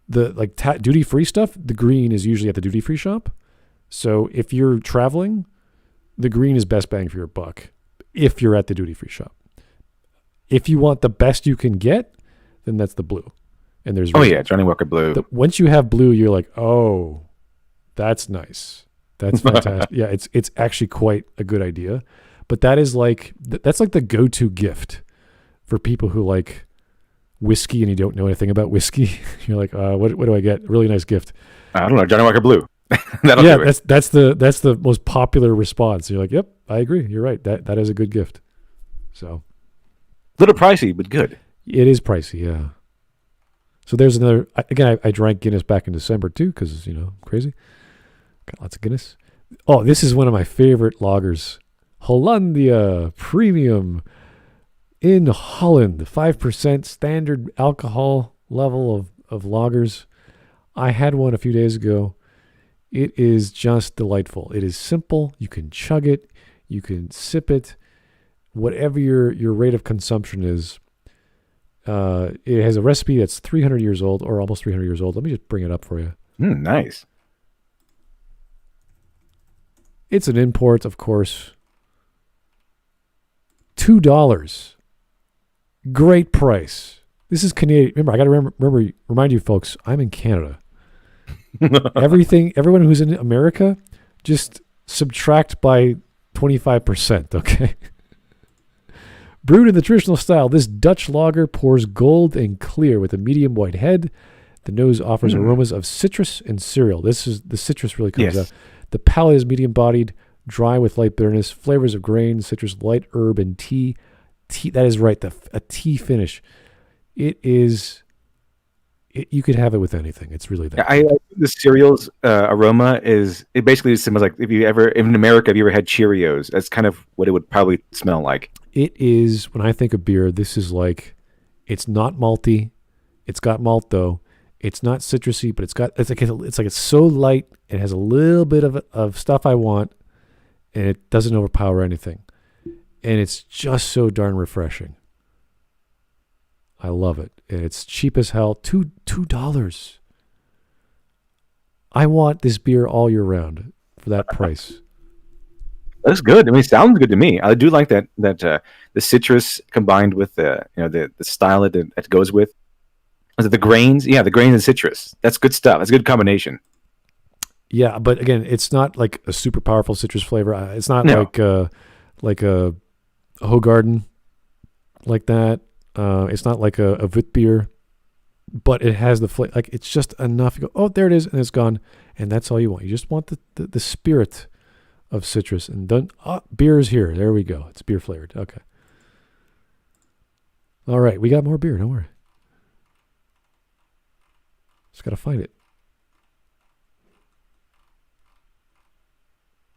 the duty free stuff, the green is usually at the duty free shop. So if you're traveling, the green is best bang for your buck. If you're at the duty free shop, if you want the best you can get, then that's the blue. And there's Johnny Walker Blue. Once you have blue, you're like, oh, that's nice. That's fantastic. Yeah, it's actually quite a good idea. But that is that's like the go-to gift for people who like whiskey and you don't know anything about whiskey. You're like, what do I get? A really nice gift. I don't know, Johnny Walker Blue. That's the most popular response. You're like, yep, I agree. You're right. That is a good gift. So a little pricey, but good. It is pricey, yeah. So there's another. Again, I drank Guinness back in December too, because crazy. Got lots of Guinness. Oh, this is one of my favorite lagers, Hollandia Premium in Holland. 5% standard alcohol level of lagers. I had one a few days ago. It is just delightful. It is simple. You can chug it. You can sip it. whatever your rate of consumption is. It has a recipe that's 300 years old, or almost 300 years old. Let me just bring it up for you. Nice. It's an import, of course. $2. Great price. This is Canadian. Remember, I got to remind you folks, I'm in Canada. Everyone who's in America, just subtract by 25%, okay? Brewed in the traditional style, this Dutch lager pours gold and clear with a medium white head. The nose offers aromas of citrus and cereal. The citrus really comes out. The palate is medium-bodied, dry with light bitterness, flavors of grain, citrus, light herb, and tea. That is right, a tea finish. It is. You could have it with anything. It's really that. I think the cereal's aroma is. It basically smells like in America, have you ever had Cheerios? That's kind of what it would probably smell like. It is. When I think of beer, this is like. It's not malty. It's got malt though. It's not citrusy, but it's so light. It has a little bit of stuff I want, and it doesn't overpower anything. And it's just so darn refreshing. I love it. And it's cheap as hell. $2. I want this beer all year round for that price. That's good. I mean, it sounds good to me. I do like that the citrus combined with the style that it goes with. The grains, the grains and citrus. That's good stuff. That's a good combination. Yeah, but again, it's not like a super powerful citrus flavor. It's not like a Hoegaarden like that. It's not like a Wit beer, but it has the flavor. Like it's just enough. You go, oh, there it is, and it's gone, and that's all you want. You just want the spirit of citrus, and done. Beer is here. There we go. It's beer flavored. Okay. All right, we got more beer. Don't worry. Just gotta find it.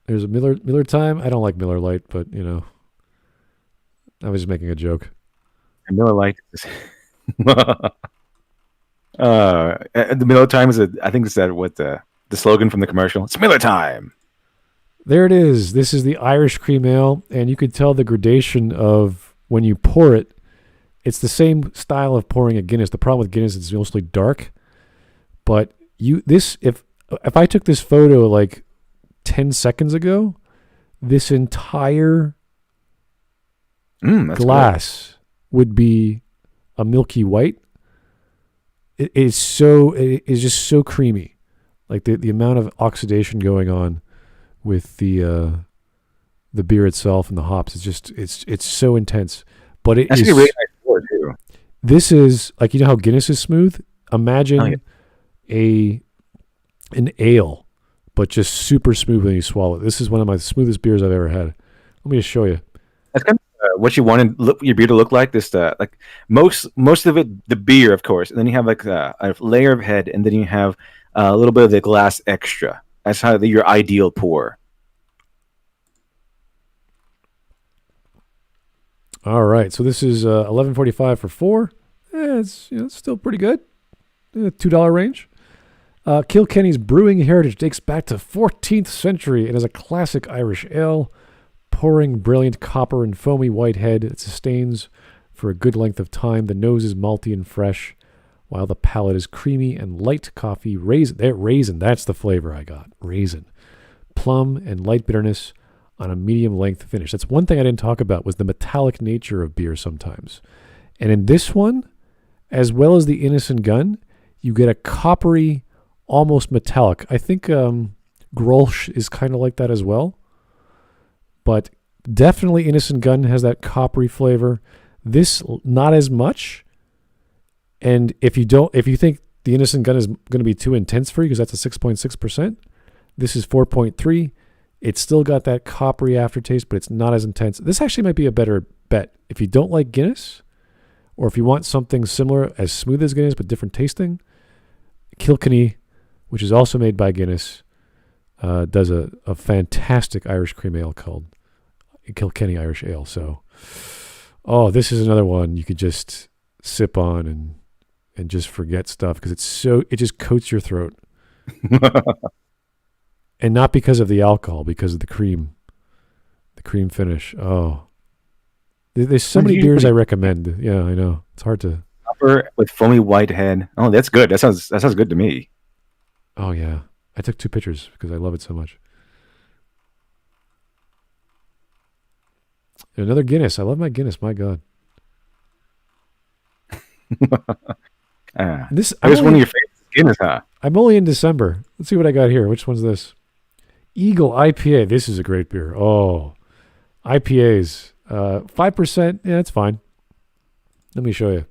There's a Miller Time. I don't like Miller Lite, but I was just making a joke. Miller Lite. The Miller Time is I think it's what the slogan from the commercial. It's Miller Time. There it is. This is the Irish cream ale, and you could tell the gradation of when you pour it. It's the same style of pouring a Guinness. The problem with Guinness is it's mostly dark. But if I took this photo like 10 seconds ago, this entire glass would be a milky white. It is just so creamy. Like the amount of oxidation going on with the beer itself and the hops, it's so intense. But it is really nice pour too. This is like, how Guinness is smooth? Imagine an ale, but just super smooth when you swallow it. This is one of my smoothest beers I've ever had. Let me just show you. That's kind of what you want your beer to look like. This like most of it, the beer, of course, and then you have like a layer of head, and then you have a little bit of the glass extra. That's how your ideal pour. All right, so this is $11.45 for 4. It's it's still pretty good. $2 range. Kilkenny's brewing heritage dates back to 14th century and is a classic Irish ale, pouring brilliant copper and foamy white head. It sustains for a good length of time. The nose is malty and fresh, while the palate is creamy and light coffee. Raisin, that's the flavor I got. Raisin. Plum and light bitterness on a medium length finish. That's one thing I didn't talk about, was the metallic nature of beer sometimes. And in this one, as well as the Innocent Gun, you get a coppery, almost metallic. I think Grolsch is kind of like that as well. But definitely Innocent Gun has that coppery flavor. This, not as much. And if you think the Innocent Gun is going to be too intense for you, because that's a 6.6%, this is 4.3. It's still got that coppery aftertaste, but it's not as intense. This actually might be a better bet. If you don't like Guinness, or if you want something similar, as smooth as Guinness, but different tasting, Kilkenny, which is also made by Guinness, does a fantastic Irish cream ale called Kilkenny Irish Ale. So, this is another one you could just sip on and just forget stuff, because it just coats your throat. And not because of the alcohol, because of the cream finish. Oh, There's so many beers I recommend. Yeah, I know. It's hard to. Upper with foamy white head. Oh, that's good. That sounds good to me. Oh yeah, I took 2 pictures because I love it so much. Another Guinness. I love my Guinness. My God. This is one of your favorites, Guinness, huh? I'm only in December. Let's see what I got here. Which one's this? Eagle IPA. This is a great beer. Oh, IPAs. 5%. Yeah, it's fine. Let me show you.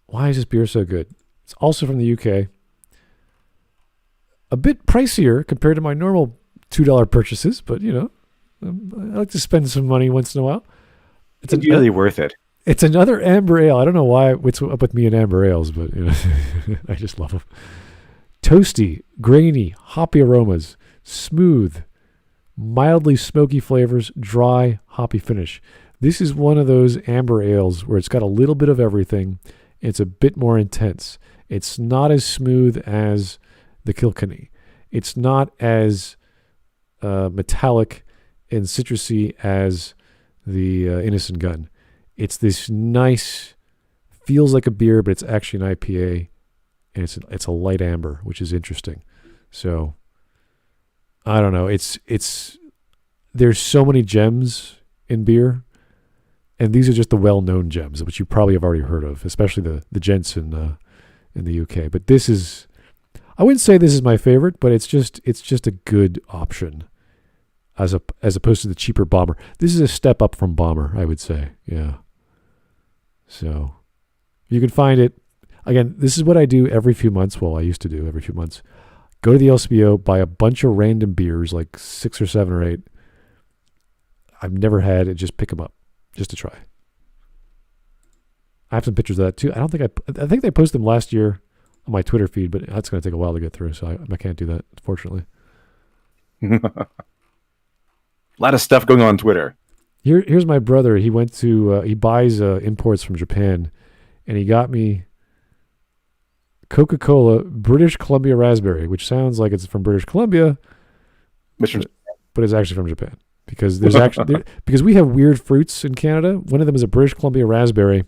Why is this beer so good? It's also from the UK. A bit pricier compared to my normal $2 purchases, but you know, I like to spend some money once in a while. It's really worth it. It's another amber ale. I don't know what's up with me and amber ales, but you know, I just love them. Toasty, grainy, hoppy aromas, smooth, mildly smoky flavors, dry, hoppy finish. This is one of those amber ales where it's got a little bit of everything. It's a bit more intense. It's not as smooth as the Kilkenny. It's not as metallic and citrusy as the Innocent Gun. It's this nice, feels like a beer, but it's actually an IPA, and it's a light amber, which is interesting. So I don't know. There's so many gems in beer, and these are just the well-known gems, which you probably have already heard of, especially the gents in the UK. But this is, I wouldn't say this is my favorite, but it's just a good option as opposed to the cheaper Bomber. This is a step up from Bomber, I would say. Yeah. So you can find it. Again, this is what I do every few months. Well, I used to do every few months. Go to the LCBO, buy a bunch of random beers, like 6 or 7 or 8. I've never had, and just pick them up, just to try. I have some pictures of that too. I think they posted them last year on my Twitter feed, but that's going to take a while to get through, so I can't do that, unfortunately. A lot of stuff going on Twitter. Here's my brother. He went to he buys imports from Japan, and he got me CocaCola British Columbia Raspberry, which sounds like it's from British Columbia, but it's actually from Japan because there's actually because we have weird fruits in Canada. One of them is a British Columbia raspberry.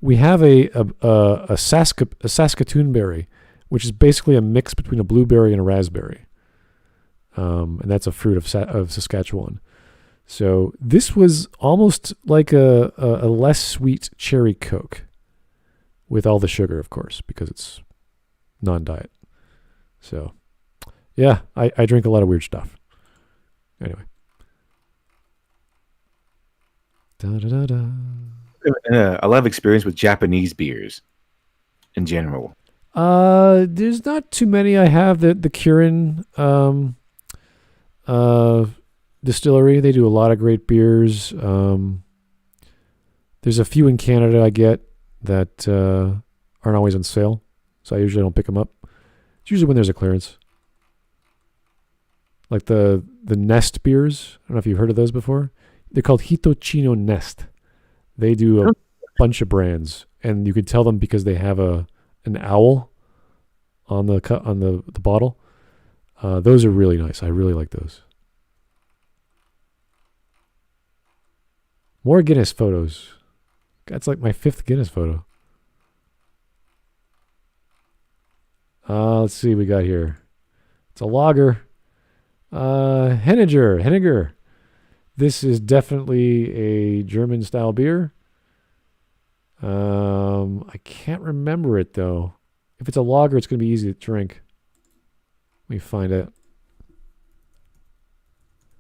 We have a Saskatoon berry, which is basically a mix between a blueberry and a raspberry. And that's a fruit of Saskatchewan. So this was almost like a less sweet cherry Coke, with all the sugar, of course, because it's non-diet. So, yeah, I drink a lot of weird stuff. Anyway. A lot of experience with Japanese beers in general. There's not too many. I have the Kirin distillery. They do a lot of great beers. There's a few in Canada I get that aren't always on sale, so I usually don't pick them up. It's usually when there's a clearance. Like the Nest beers. I don't know if you've heard of those before. They're called Hitochino Nest. They do a bunch of brands, and you can tell them because they have an owl on the bottle. Those are really nice. I really like those. More Guinness photos. That's like my 5th Guinness photo. Let's see what we got here. It's a lager. Henniger. This is definitely a German style beer. I can't remember it though. If it's a lager, it's going to be easy to drink. Let me find it.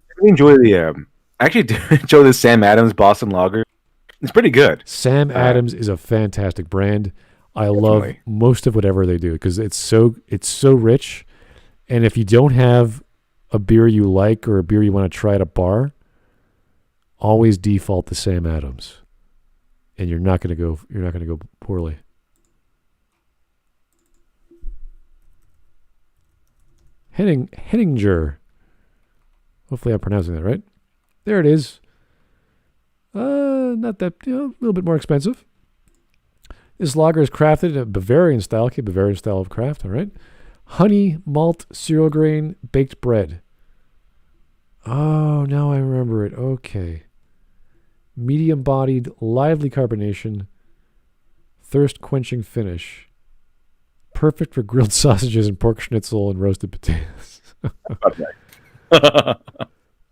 I really enjoy I actually enjoy the Sam Adams Boston Lager. It's pretty good. Sam Adams is a fantastic brand. I love most of whatever they do because it's so rich. And if you don't have a beer you like or a beer you want to try at a bar, always default to Sam Adams, and you're not going to go poorly. Henniger. Hopefully I'm pronouncing that right. There it is. Not that, a little bit more expensive. This lager is crafted in a Bavarian style. Okay, Bavarian style of craft, all right. Honey, malt, cereal grain, baked bread. Oh, now I remember it. Okay. Medium-bodied, lively carbonation, thirst-quenching finish. Perfect for grilled sausages and pork schnitzel and roasted potatoes.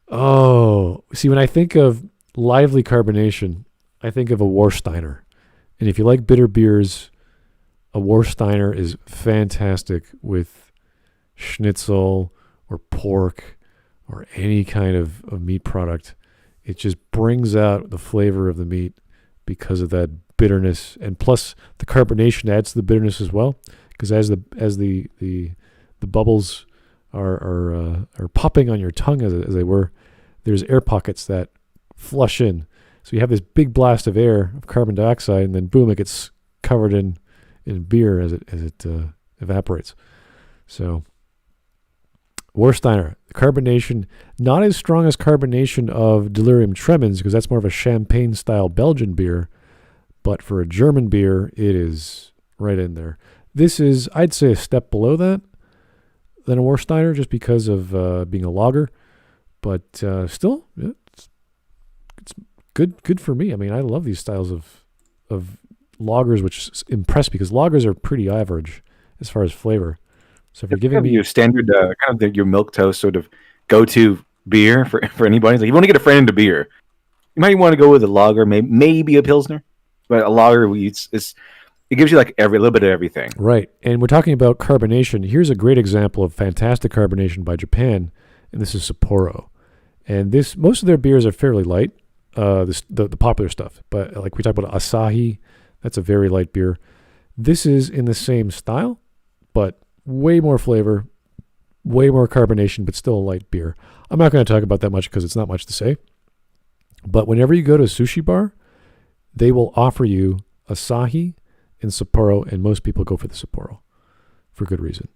Oh, see, when I think of lively carbonation, I think of a Warsteiner. And if you like bitter beers, a Warsteiner is fantastic with schnitzel or pork or any kind of meat product. It just brings out the flavor of the meat because of that bitterness, and plus the carbonation adds to the bitterness as well. Because as the bubbles are popping on your tongue as they were, there's air pockets that flush in. So you have this big blast of air, of carbon dioxide, and then boom, it gets covered in beer as it evaporates. So Warsteiner, carbonation, not as strong as carbonation of Lyrium Tremens, because that's more of a champagne-style Belgian beer, but for a German beer, it is right in there. This is, I'd say, a step below that than a Warsteiner, just because of being a lager, but still, it's good for me. I mean, I love these styles of lagers, which impress because lagers are pretty average as far as flavor. So if you're giving me your standard kind of your milk toast sort of go-to beer for anybody, like you want to get a friend into beer, you might want to go with a lager, maybe a pilsner, but a lager it gives you like a little bit of everything. Right, and we're talking about carbonation. Here's a great example of fantastic carbonation by Japan, and this is Sapporo. And most of their beers are fairly light, the popular stuff. But like we talked about Asahi, that's a very light beer. This is in the same style, but way more flavor, way more carbonation, but still a light beer. I'm not going to talk about that much because it's not much to say. But whenever you go to a sushi bar, they will offer you Asahi and Sapporo, and most people go for the Sapporo for good reason.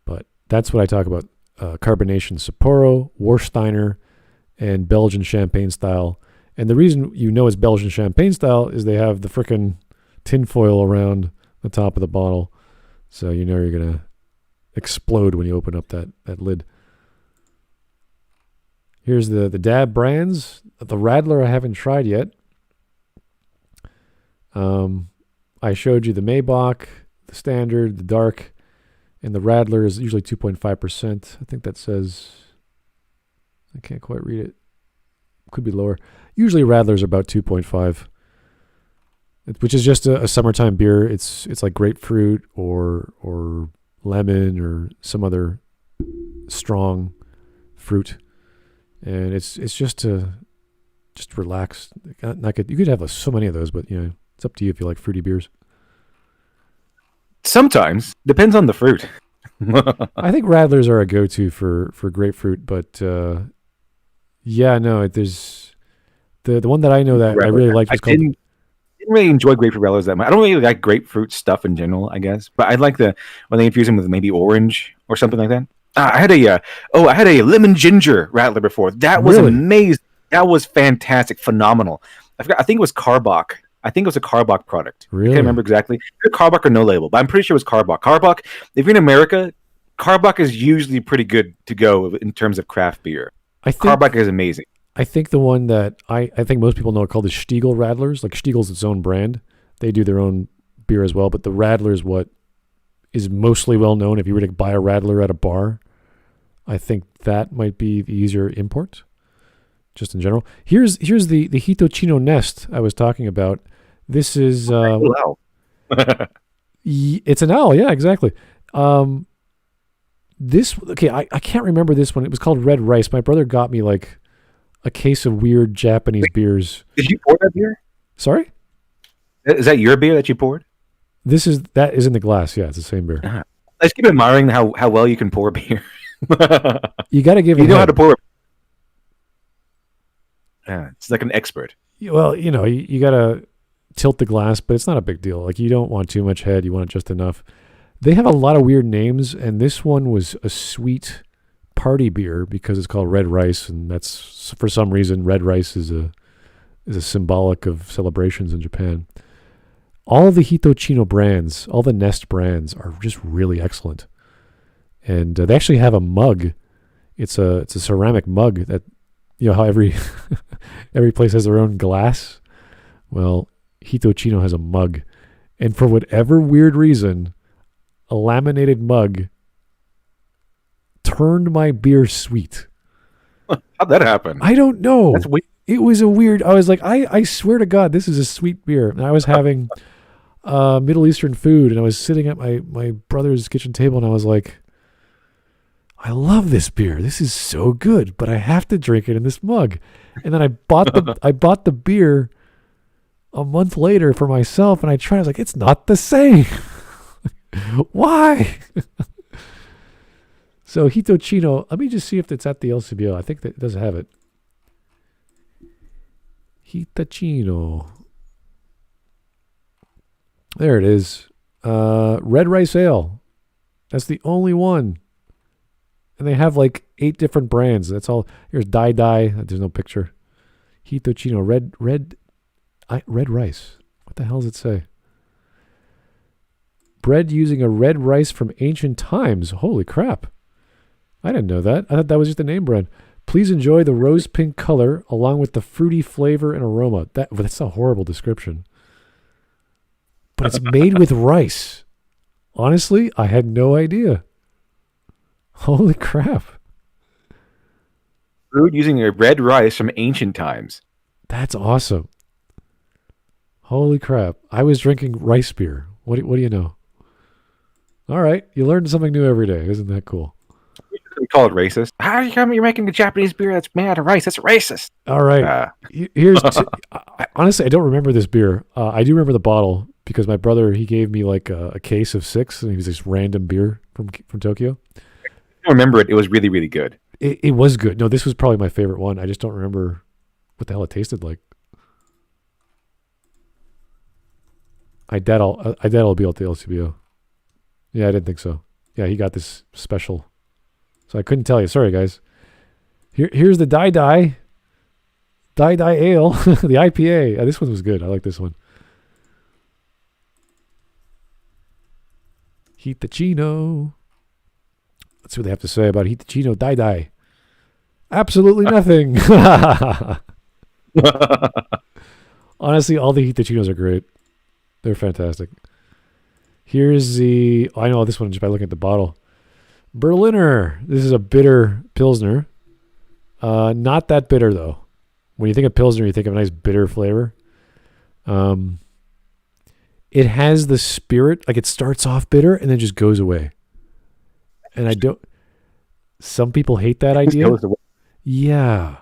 But that's what I talk about. Carbonation, Sapporo, Warsteiner, and Belgian champagne style. And the reason you know it's Belgian champagne style is they have the frickin' tinfoil around the top of the bottle. So you know you're going to explode when you open up that lid. Here's the Dab brands. The Radler I haven't tried yet. I showed you the Maybach, the Standard, the Dark, and the Radler is usually 2.5%. I think that says, I can't quite read it. Could be lower. Usually Radlers are about 2.5, which is just a summertime beer. It's like grapefruit or lemon or some other strong fruit, and it's just to relax. Not good. You could have so many of those, but you know, it's up to you if you like fruity beers. Sometimes depends on the fruit. I think Radlers are a go-to for grapefruit, but there's the one that I know that Radler. I really liked was called. Didn't really enjoy grapefruit Radlers that much. I don't really like grapefruit stuff in general, I guess, but I like when they infuse them with maybe orange or something like that. I had a lemon ginger Radler before. That was amazing. That was fantastic, phenomenal. I think it was Carbach. I think it was a Carbach product. Really? I can't remember exactly. Either Carbach or no label, but I'm pretty sure it was Carbach. Carbach, if you're in America, Carbach is usually pretty good to go in terms of craft beer. Carbach is amazing. I think the one that I think most people know are called the Stiegl Radlers. Like Stiegl's its own brand. They do their own beer as well, but the Radler is what is mostly well known. If you were to buy a Radler at a bar, I think that might be the easier import. Just in general. Here's the Hitachino Nest I was talking about. This is it's an owl, yeah, exactly. I can't remember this one. It was called Red Rice. My brother got me like a case of weird Japanese beers. Did you pour that beer? Sorry? Is that your beer that you poured? That is in the glass, yeah, it's the same beer. Let's keep admiring how well you can pour beer. You got to give it. You know how to pour. Yeah, it's like an expert. Well, you know, you got to tilt the glass, but it's not a big deal. Like, you don't want too much head. You want just enough. They have a lot of weird names, and this one was a sweet party beer because it's called Red Rice, and that's, for some reason, red rice is a symbolic of celebrations in Japan. All the Hitachino brands, all the Nest brands are just really excellent. And they actually have a mug It's a ceramic mug that, how every every place has their own glass. Well, Hitachino has a mug, and for whatever weird reason, a laminated mug turned my beer sweet. How'd that happen? I don't know. That's weird. It was a weird. I was like, I swear to God, this is a sweet beer. And I was having Middle Eastern food, and I was sitting at my brother's kitchen table, and I was like, I love this beer. This is so good, but I have to drink it in this mug. And then I bought the beer a month later for myself, and I tried. I was like, it's not the same. Why? So Hitachino, let me just see if it's at the LCBO. I think that it does have it. Hitachino. There it is. Red Rice Ale. That's the only one. And they have like 8 different brands. That's all. Here's Dai. There's no picture. Hitachino. Red rice. What the hell does it say? Bread using a red rice from ancient times. Holy crap. I didn't know that. I thought that was just a name brand. Please enjoy the rose pink color along with the fruity flavor and aroma. That's a horrible description. But it's made with rice. Honestly, I had no idea. Holy crap. Brewed using a red rice from ancient times. That's awesome. Holy crap. I was drinking rice beer. What do you know? All right. You learn something new every day. Isn't that cool? We call it racist. How come you're making a Japanese beer that's made out of rice? That's racist. All right. Honestly, I don't remember this beer. I do remember the bottle because my brother, he gave me like a case of 6, and it was this random beer from Tokyo. I remember it. It was really, really good. It was good. No, this was probably my favorite one. I just don't remember what the hell it tasted like. I doubt I'll be able to LCBO. Yeah, I didn't think so. Yeah, he got this special. So I couldn't tell you. Sorry, guys. Here's the Dai Ale, the IPA. This one was good. I like this one. Hitachino. Let's see what they have to say about Hitachino Dai. Absolutely nothing. Honestly, all the Hitachinos are great. They're fantastic. Here's the... I know this one just by looking at the bottle. Berliner. This is a bitter Pilsner. Not that bitter, though. When you think of Pilsner, you think of a nice bitter flavor. It has the spirit. Like, it starts off bitter and then just goes away. And I don't... Some people hate that idea. Yeah.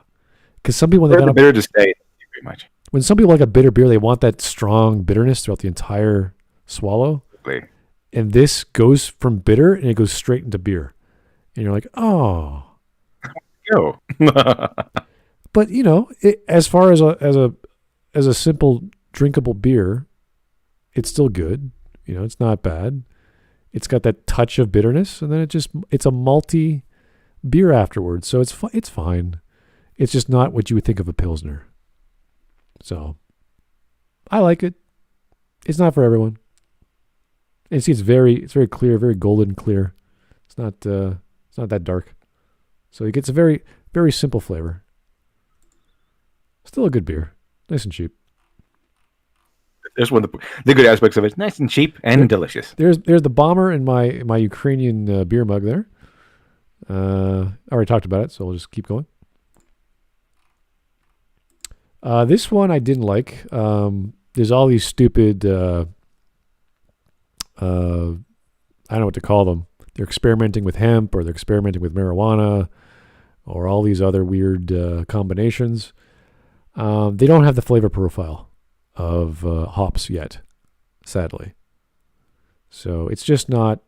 Because some people... They're bitter to stay. Thank you very much. When some people like a bitter beer, they want that strong bitterness throughout the entire swallow. Exactly. And this goes from bitter and it goes straight into beer. And you're like, oh. Go. But, as far as a simple drinkable beer, it's still good. It's not bad. It's got that touch of bitterness, and then it's a malty beer afterwards. So it's fine. It's just not what you would think of a Pilsner. So I like it. It's not for everyone. And see, it's very clear, very golden clear. It's not that dark. So it gets a very, very simple flavor. Still a good beer. Nice and cheap. There's one of the good aspects of it. Nice and cheap and delicious. There's the bomber in my Ukrainian beer mug there. I already talked about it, so we'll just keep going. This one I didn't like. There's all these stupid... I don't know what to call them. They're experimenting with hemp, or they're experimenting with marijuana, or all these other weird combinations. They don't have the flavor profile of hops yet, sadly. So it's just not...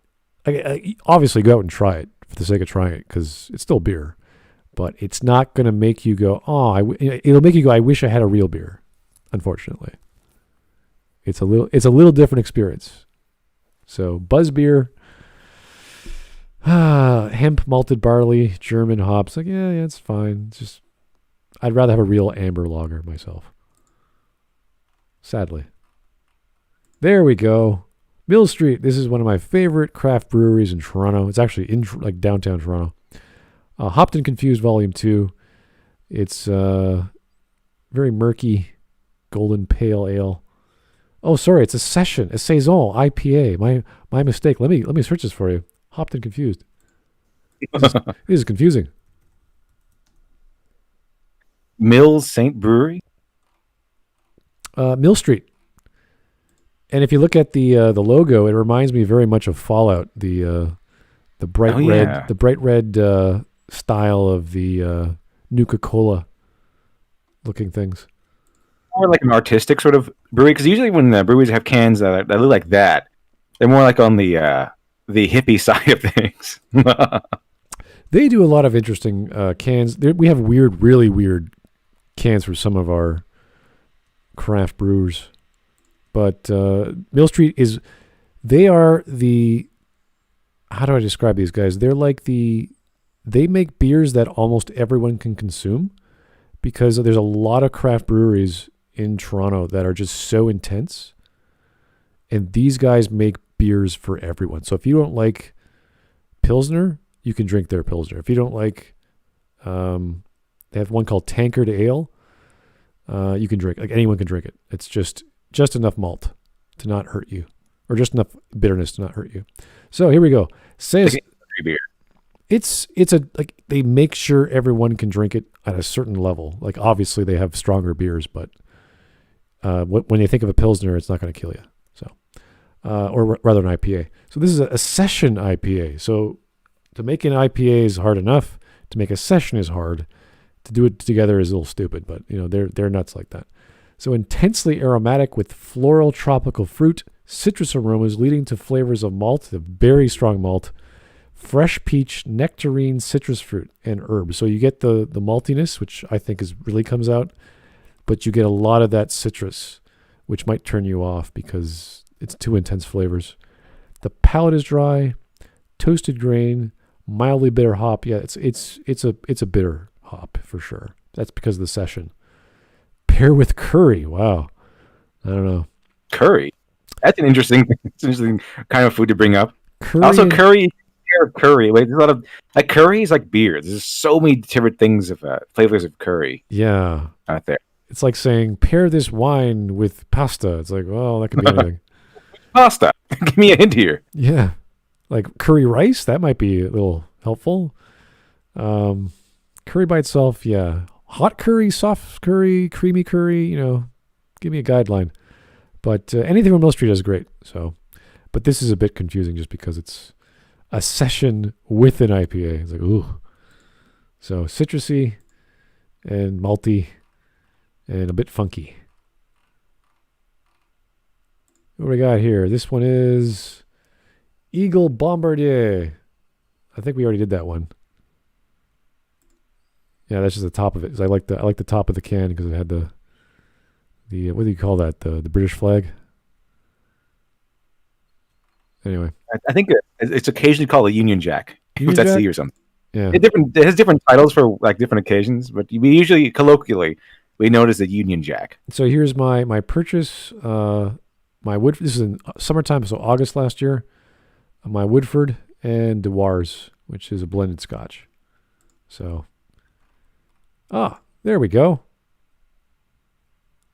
obviously, go out and try it for the sake of trying it, because it's still beer. But it's not going to make you go, it'll make you go, I wish I had a real beer, unfortunately. It's a little different experience. So Buzz beer, hemp malted barley, German hops. Like, yeah, it's fine. It's just, I'd rather have a real amber lager myself. Sadly. There we go. Mill Street. This is one of my favorite craft breweries in Toronto. It's actually in downtown Toronto. Hopped and Confused Volume 2. It's very murky, golden pale ale. Oh, sorry, it's a Saison IPA. My mistake. Let me search this for you. Hopped and Confused. This is confusing. Mills St. Brewery? Mill Street. And if you look at the logo, it reminds me very much of Fallout. The bright red style of the new CocaCola looking things. More like an artistic sort of brewery, because usually when breweries have cans that look like that, they're more like on the hippie side of things. They do a lot of interesting cans. We have really weird cans for some of our craft brewers. But Mill Street how do I describe these guys? They're like they make beers that almost everyone can consume, because there's a lot of craft breweries in Toronto that are just so intense. And these guys make beers for everyone. So if you don't like Pilsner, you can drink their Pilsner. If you don't like, they have one called Tankard Ale. You can drink, like anyone can drink it. It's just enough malt to not hurt you, or just enough bitterness to not hurt you. So here we go. It's they make sure everyone can drink it at a certain level. Like obviously they have stronger beers, but when you think of a Pilsner, it's not going to kill you. So, or rather an IPA. So this is a session IPA. So to make an IPA is hard enough. To make a session is hard. To do it together is a little stupid, but they're nuts like that. So intensely aromatic with floral tropical fruit, citrus aromas leading to flavors of malt, the very strong malt, fresh peach, nectarine, citrus fruit, and herbs. So you get the maltiness, which I think really comes out, but you get a lot of that citrus, which might turn you off because it's too intense flavors. The palate is dry, toasted grain, mildly bitter hop. Yeah, it's a bitter hop for sure. That's because of the session. Pair with curry. Wow. I don't know. Curry. That's an interesting kind of food to bring up. Curry. Also, curry. Wait, there's a lot of curry is like beer. There's so many different things of flavors of curry. Yeah. Out there. It's like saying pair this wine with pasta. It's like, well, that could be anything. Pasta. Give me a hint here. Yeah. Like curry rice. That might be a little helpful. Curry by itself. Yeah. Hot curry, soft curry, creamy curry, give me a guideline. But anything from Mill Street is great. So, but this is a bit confusing just because it's a session with an IPA. It's like, ooh. So citrusy and malty and a bit funky. What do we got here? This one is Eagle Bombardier. I think we already did that one. Yeah, that's just the top of it. I like the top of the can because it had the what do you call that? The British flag. Anyway, I think it's occasionally called a Union Jack. Union That's Jack? C or something. Yeah, it has different titles for different occasions, but we usually colloquially we notice the Union Jack. So here's my purchase. My Woodford. This is in summertime, so August last year. My Woodford and Dewar's, which is a blended Scotch. So. There we go.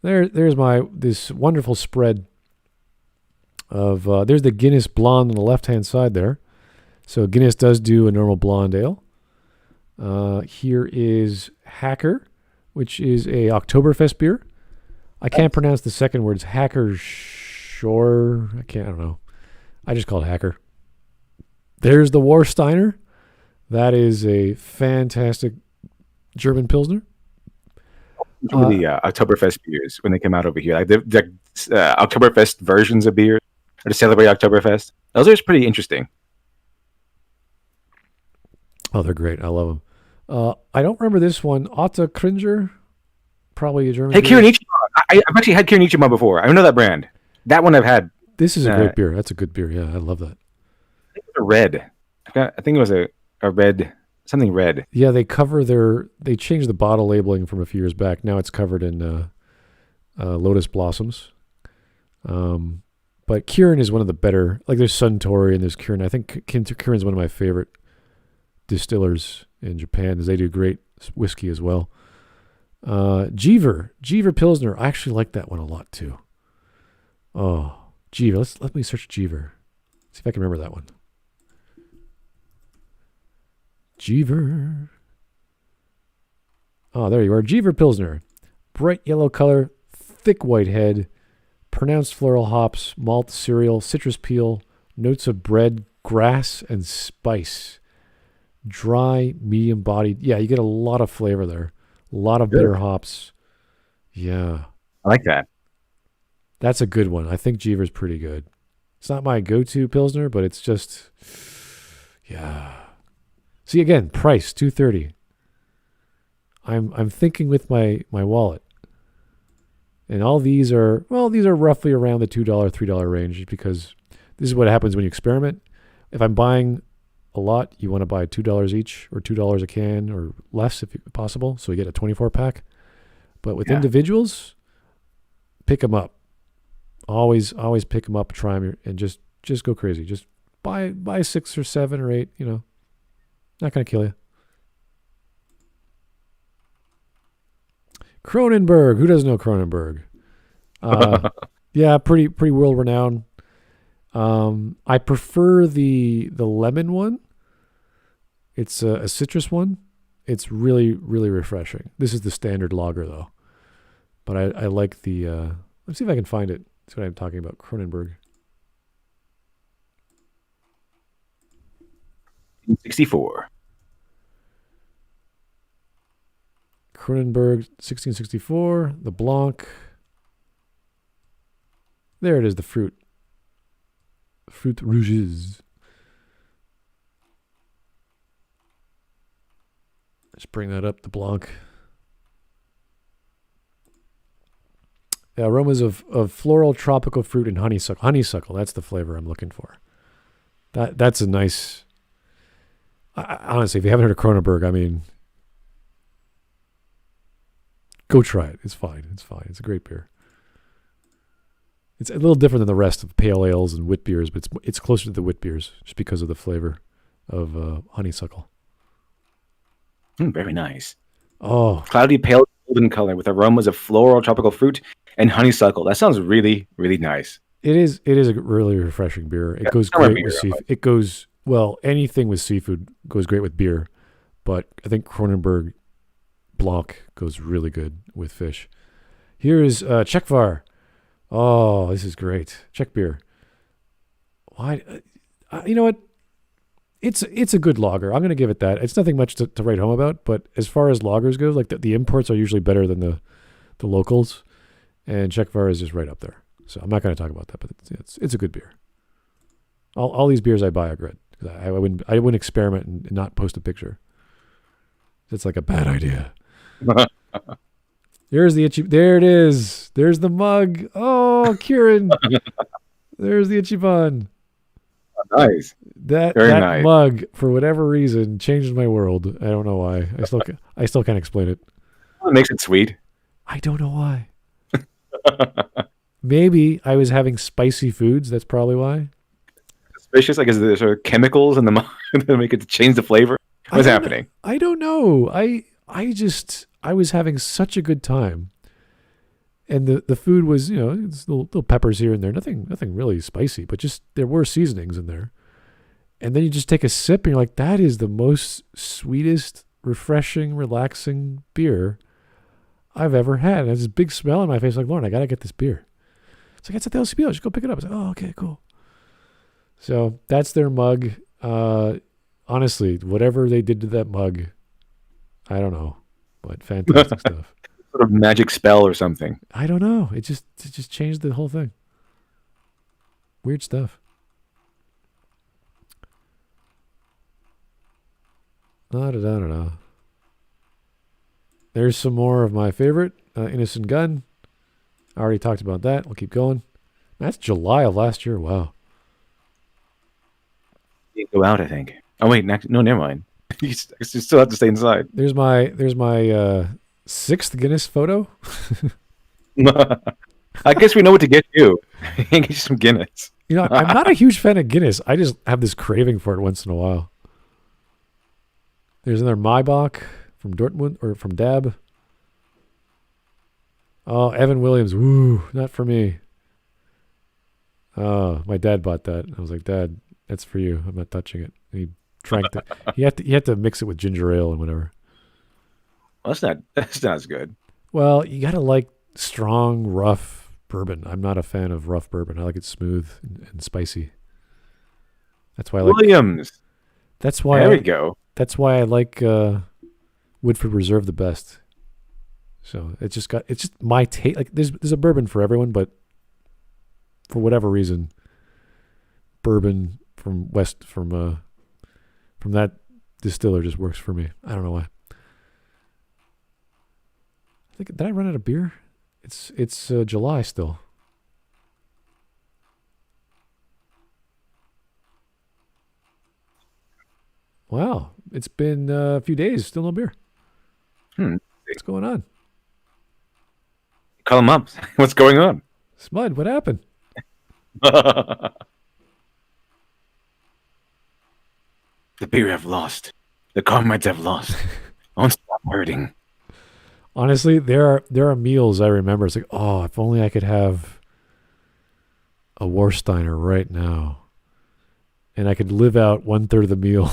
There's this wonderful spread of there's the Guinness blonde on the left-hand side there. So Guinness does do a normal blonde ale. Here is Hacker, which is a Oktoberfest beer. I can't pronounce the second word. It's Hacker Shore. I don't know. I just call it Hacker. There's the Warsteiner. That is a fantastic German Pilsner. Some of the Oktoberfest beers when they come out over here, like the Oktoberfest versions of beer, or to celebrate Oktoberfest. Those are pretty interesting. Oh, they're great. I love them. I don't remember this one. Otto Kringer, probably a German. Hey, Kirin Ichiban. I've actually had Kirin Ichiban before. I know that brand. That one I've had. This is a great beer. That's a good beer. Yeah, I love that. I think it was a red. I think it was a red. Something red. Yeah, they changed the bottle labeling from a few years back. Now it's covered in lotus blossoms. But Kirin is one of the better. Like there's Suntory and there's Kirin. I think Kirin's one of my favorite distillers in Japan, as they do great whiskey as well. Jeever Pilsner. I actually like that one a lot too. Oh, Jeever. Let me search Jeever. See if I can remember that one. Jeever. Oh, there you are. Jeever Pilsner. Bright yellow color, thick white head, pronounced floral hops, malt, cereal, citrus peel, notes of bread, grass, and spice. Dry, medium bodied. Yeah, you get a lot of flavor there. A lot of bitter hops. Yeah. I like that. That's a good one. I think Jeever's pretty good. It's not my go-to Pilsner, but it's just, yeah. See, again, price, $2.30. I'm thinking with my wallet. And all these are roughly around the $2, $3 range, because this is what happens when you experiment. If I'm buying a lot, you want to buy $2 each or $2 a can or less if possible, so you get a 24-pack. But with individuals, pick them up. Always pick them up, try them, and just go crazy. Just buy 6 or 7 or 8, not going to kill you. Kronenberg. Who doesn't know Kronenberg? Yeah, pretty world renowned. I prefer the lemon one. It's a citrus one. It's really, really refreshing. This is the standard lager though, but I like the. Let's see if I can find it. That's what I'm talking about. Kronenberg. 64. Kronenberg 1664, the Blanc. There it is, the fruit. Fruit rouges. Let's bring that up, the Blanc. The aromas of floral, tropical fruit, and honeysuckle. Honeysuckle, that's the flavor I'm looking for. That's a nice... honestly, if you haven't heard of Kronenberg, I mean... Go try it. It's fine. It's a great beer. It's a little different than the rest of pale ales and wit beers, but it's closer to the wit beers just because of the flavor of honeysuckle. Very nice. Oh, cloudy pale golden color with aromas of floral, tropical fruit, and honeysuckle. That sounds really, really nice. It is a really refreshing beer. It goes great with seafood. It goes anything with seafood goes great with beer, but I think Kronenberg Blanc goes really good with fish. Here is Czechvar. Oh, this is great. Czech beer. Why? You know what? It's a good lager. I'm going to give it that. It's nothing much to write home about, but as far as lagers go, like the imports are usually better than the locals, and Czechvar is just right up there. So I'm not going to talk about that, but it's a good beer. All these beers I buy are good. I wouldn't experiment and not post a picture. It's like a bad idea. Here's the itchy. There it is. There's the mug. Oh, Kirin. There's the itchy bun. Nice. That nice. Mug, for whatever reason, changed my world. I don't know why. I still can't explain it. What makes it sweet? I don't know why. Maybe I was having spicy foods. That's probably why. Suspicious? Like, is there sort of chemicals in the mug that make it change the flavor? What's happening? I don't know. I was having such a good time, and the food was, it's little peppers here and there, nothing really spicy, but just there were seasonings in there, and then you just take a sip and you're like, that is the most sweetest, refreshing, relaxing beer I've ever had. And I had this big smell on my face, like, Lauren, I gotta get this beer. It's like, it's at the LCBO, just go pick it up. I was like, oh, okay, cool. So that's their mug. Honestly, whatever they did to that mug, I don't know, but fantastic stuff. Sort of magic spell or something. I don't know. It just changed the whole thing. Weird stuff. Da-da-da-da-da. There's some more of my favorite, Innocent Gun. I already talked about that. We'll keep going. That's July of last year. Wow. You go out, I think. Oh wait, no, never mind. You still have to stay inside. There's my 6th Guinness photo. I guess we know what to get you. Get you some Guinness. I'm not a huge fan of Guinness. I just have this craving for it once in a while. There's another Maybach from Dortmund or from Dab. Oh, Evan Williams. Woo, not for me. Oh, my dad bought that. I was like, Dad, that's for you. I'm not touching it. And he drank it. He had to mix it with ginger ale and whatever. Well, that's not as good. Well, you gotta like strong, rough bourbon. I'm not a fan of rough bourbon. I like it smooth and spicy. That's why I like Williams. That's why there we go. That's why I like Woodford Reserve the best. So it's just my taste. Like there's a bourbon for everyone, but for whatever reason, bourbon from that distiller just works for me. I don't know why. Did I run out of beer? It's July still. Wow, it's been a few days, still no beer. What's going on? Call him up. What's going on? Smud, what happened? The beer I've lost. The comrades I've lost. I won't stop hurting. Honestly, there are meals I remember. It's like, oh, if only I could have a Warsteiner right now, and I could live out 1/3 of the meal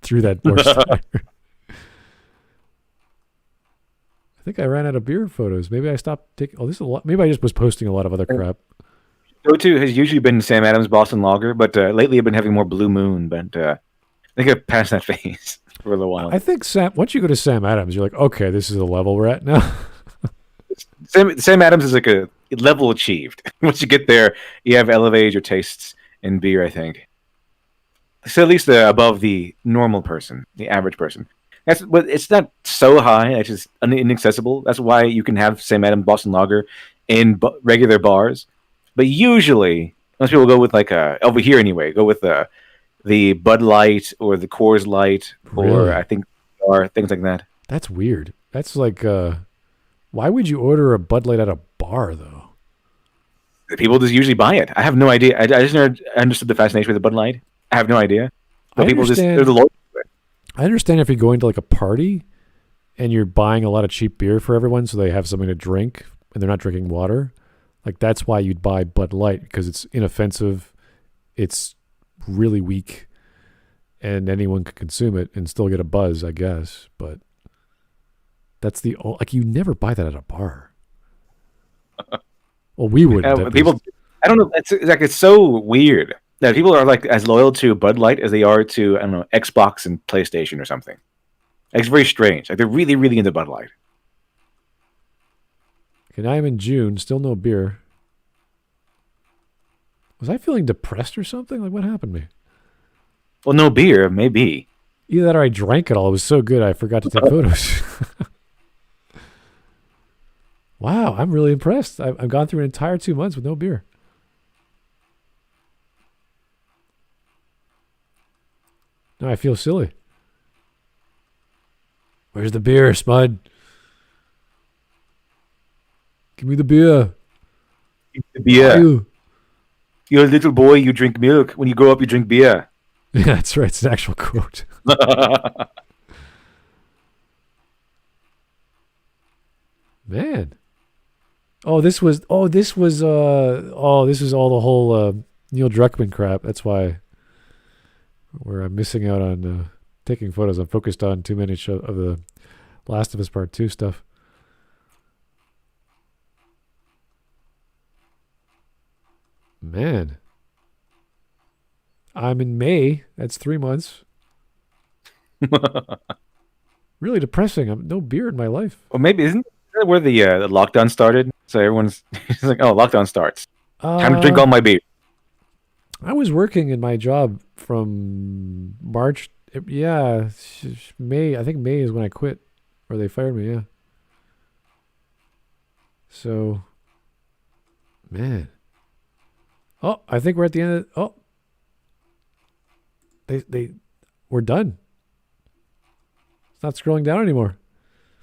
through that Warsteiner. I think I ran out of beer photos. Maybe I stopped taking. Oh, this is a lot. Maybe I just was posting a lot of other crap. Go-to has usually been Sam Adams Boston Lager, but lately I've been having more Blue Moon. But I think I've passed that phase for a little while. I think once you go to Sam Adams, you're like, okay, this is the level we're at now. Sam Adams is like a level achieved. Once you get there, you have elevated your tastes in beer, I think. So at least above the normal person, the average person. It's not so high. It's just inaccessible. That's why you can have Sam Adams Boston Lager in regular bars. But usually, most people go with over here anyway, go with the Bud Light or the Coors Light, or I think things like that. That's weird. That's like, why would you order a Bud Light at a bar though? People just usually buy it. I have no idea. I just never understood the fascination with the Bud Light. I have no idea. But people they're the loyal to it. I understand if you're going to like a party and you're buying a lot of cheap beer for everyone so they have something to drink and they're not drinking water. Like that's why you'd buy Bud Light, because it's inoffensive, it's really weak, and anyone could consume it and still get a buzz, I guess. But that's you never buy that at a bar. Well, we wouldn't. People, I don't know. It's so weird that people are like as loyal to Bud Light as they are to, I don't know, Xbox and PlayStation or something. It's very strange. Like they're really, really into Bud Light. Okay, now I'm in June, still no beer. Was I feeling depressed or something? Like what happened to me? Well, no beer, maybe. Either that or I drank it all. It was so good I forgot to take photos. Wow, I'm really impressed. I've gone through an entire 2 months with no beer. Now I feel silly. Where's the beer, Smud? Give me the beer. The beer. You're a little boy, you drink milk. When you grow up, you drink beer. Yeah, that's right. It's an actual quote. Man. This was all the whole Neil Druckmann crap. That's why where I'm missing out on taking photos. I'm focused on too many of the Last of Us Part 2 stuff. Man. I'm in May. That's 3 months. Really depressing. No beer in my life. Well, maybe isn't that where the lockdown started? So everyone's like, "Oh, lockdown starts. Time to drink all my beer." I was working in my job from March. Yeah, May. I think May is when I quit, or they fired me. Yeah. So, man. Oh, I think we're at the end of. We're done. It's not scrolling down anymore.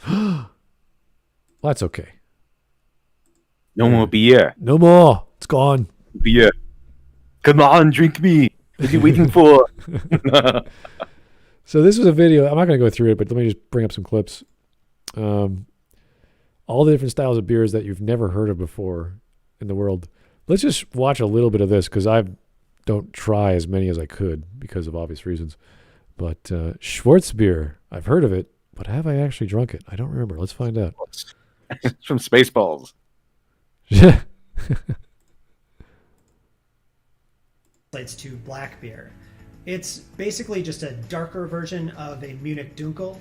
Well, that's okay. No more beer. No more. It's gone. Beer. Come on, drink me. What are you waiting for? So this was a video. I'm not going to go through it, but let me just bring up some clips. All the different styles of beers that you've never heard of before in the world. Let's just watch a little bit of this because I don't try as many as I could because of obvious reasons. But Schwarzbier, I've heard of it, but have I actually drunk it? I don't remember. Let's find out. It's from Spaceballs. Yeah. Translates to black beer. It's basically just a darker version of a Munich Dunkel.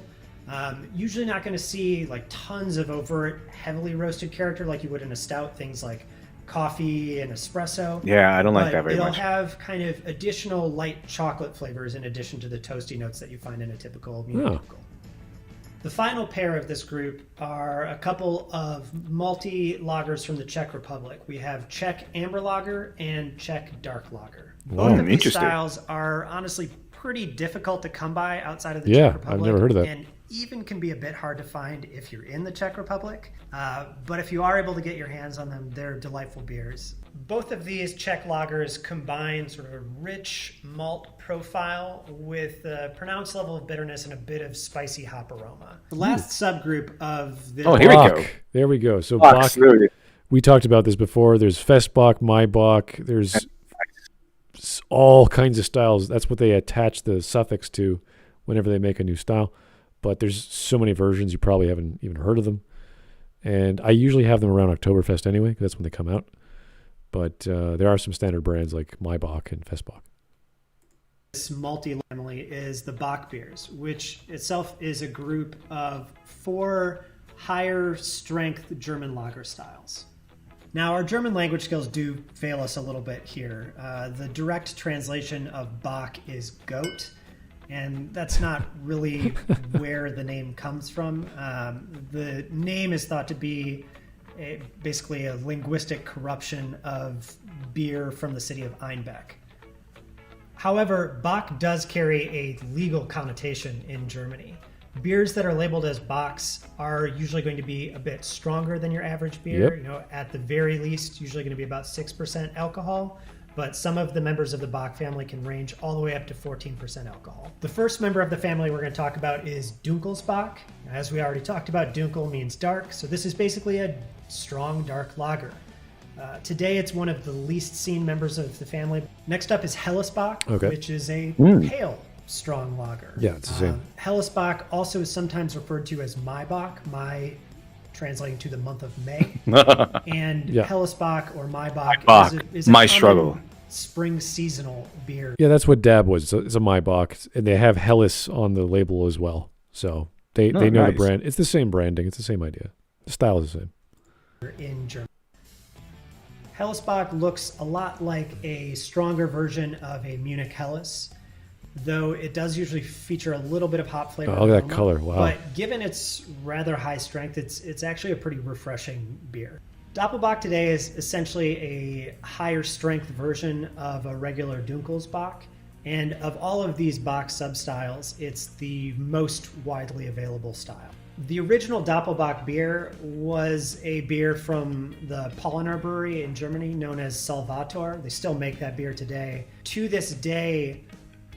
Usually not going to see like tons of overt, heavily roasted character like you would in a stout, things like coffee and espresso. Yeah, I don't like that very much. It'll have kind of additional light chocolate flavors in addition to the toasty notes that you find in a typical Munich Dunkel. The final pair of this group are a couple of malty lagers from the Czech Republic. We have Czech Amber Lager and Czech Dark Lager. Both of these styles are honestly pretty difficult to come by outside of the Czech Republic. I've never heard of that. And even can be a bit hard to find if you're in the Czech Republic. But if you are able to get your hands on them, they're delightful beers. Both of these Czech lagers combine sort of a rich malt profile with a pronounced level of bitterness and a bit of spicy hop aroma. The last subgroup of the... Oh, here we go. There we go. So Bach, we talked about this before. There's Festbach, Maybach. There's all kinds of styles. That's what they attach the suffix to whenever they make a new style. But there's so many versions, you probably haven't even heard of them. And I usually have them around Oktoberfest anyway, because that's when they come out. But there are some standard brands like Maybach and Festbach. This multi-family is the Bach beers, which itself is a group of 4 higher strength German lager styles. Now, our German language skills do fail us a little bit here. The direct translation of Bach is goat, and that's not really where the name comes from. The name is thought to be basically a linguistic corruption of beer from the city of Einbeck. However, Bach does carry a legal connotation in Germany. Beers that are labeled as Bachs are usually going to be a bit stronger than your average beer. Yep. You know, at the very least, usually going to be about 6% alcohol. But some of the members of the Bach family can range all the way up to 14% alcohol. The first member of the family we're going to talk about is Dunkelsbach. As we already talked about, Dunkel means dark, so this is basically a strong dark lager. Today it's one of the least seen members of the family. Next up is Hellesbach, which is a pale strong lager. Yeah, it's the same. Hellesbach also is sometimes referred to as Maybach, translating to the month of May. And Hellesbach or Maybach is a my common struggle. Spring seasonal beer. Yeah, that's what Dab was. It's a Maybach, and they have Helles on the label as well. So they know the brand. It's the same branding. It's the same idea. The style is the same. In Germany. Hellesbach looks a lot like a stronger version of a Munich Helles, though it does usually feature a little bit of hop flavor. Oh, look at that color. Wow. But given its rather high strength, it's actually a pretty refreshing beer. Doppelbock today is essentially a higher strength version of a regular Dunkelsbach. And of all of these Bach substyles, it's the most widely available style. The original Doppelbock beer was a beer from the Paulaner Brewery in Germany known as Salvator. They still make that beer today. To this day,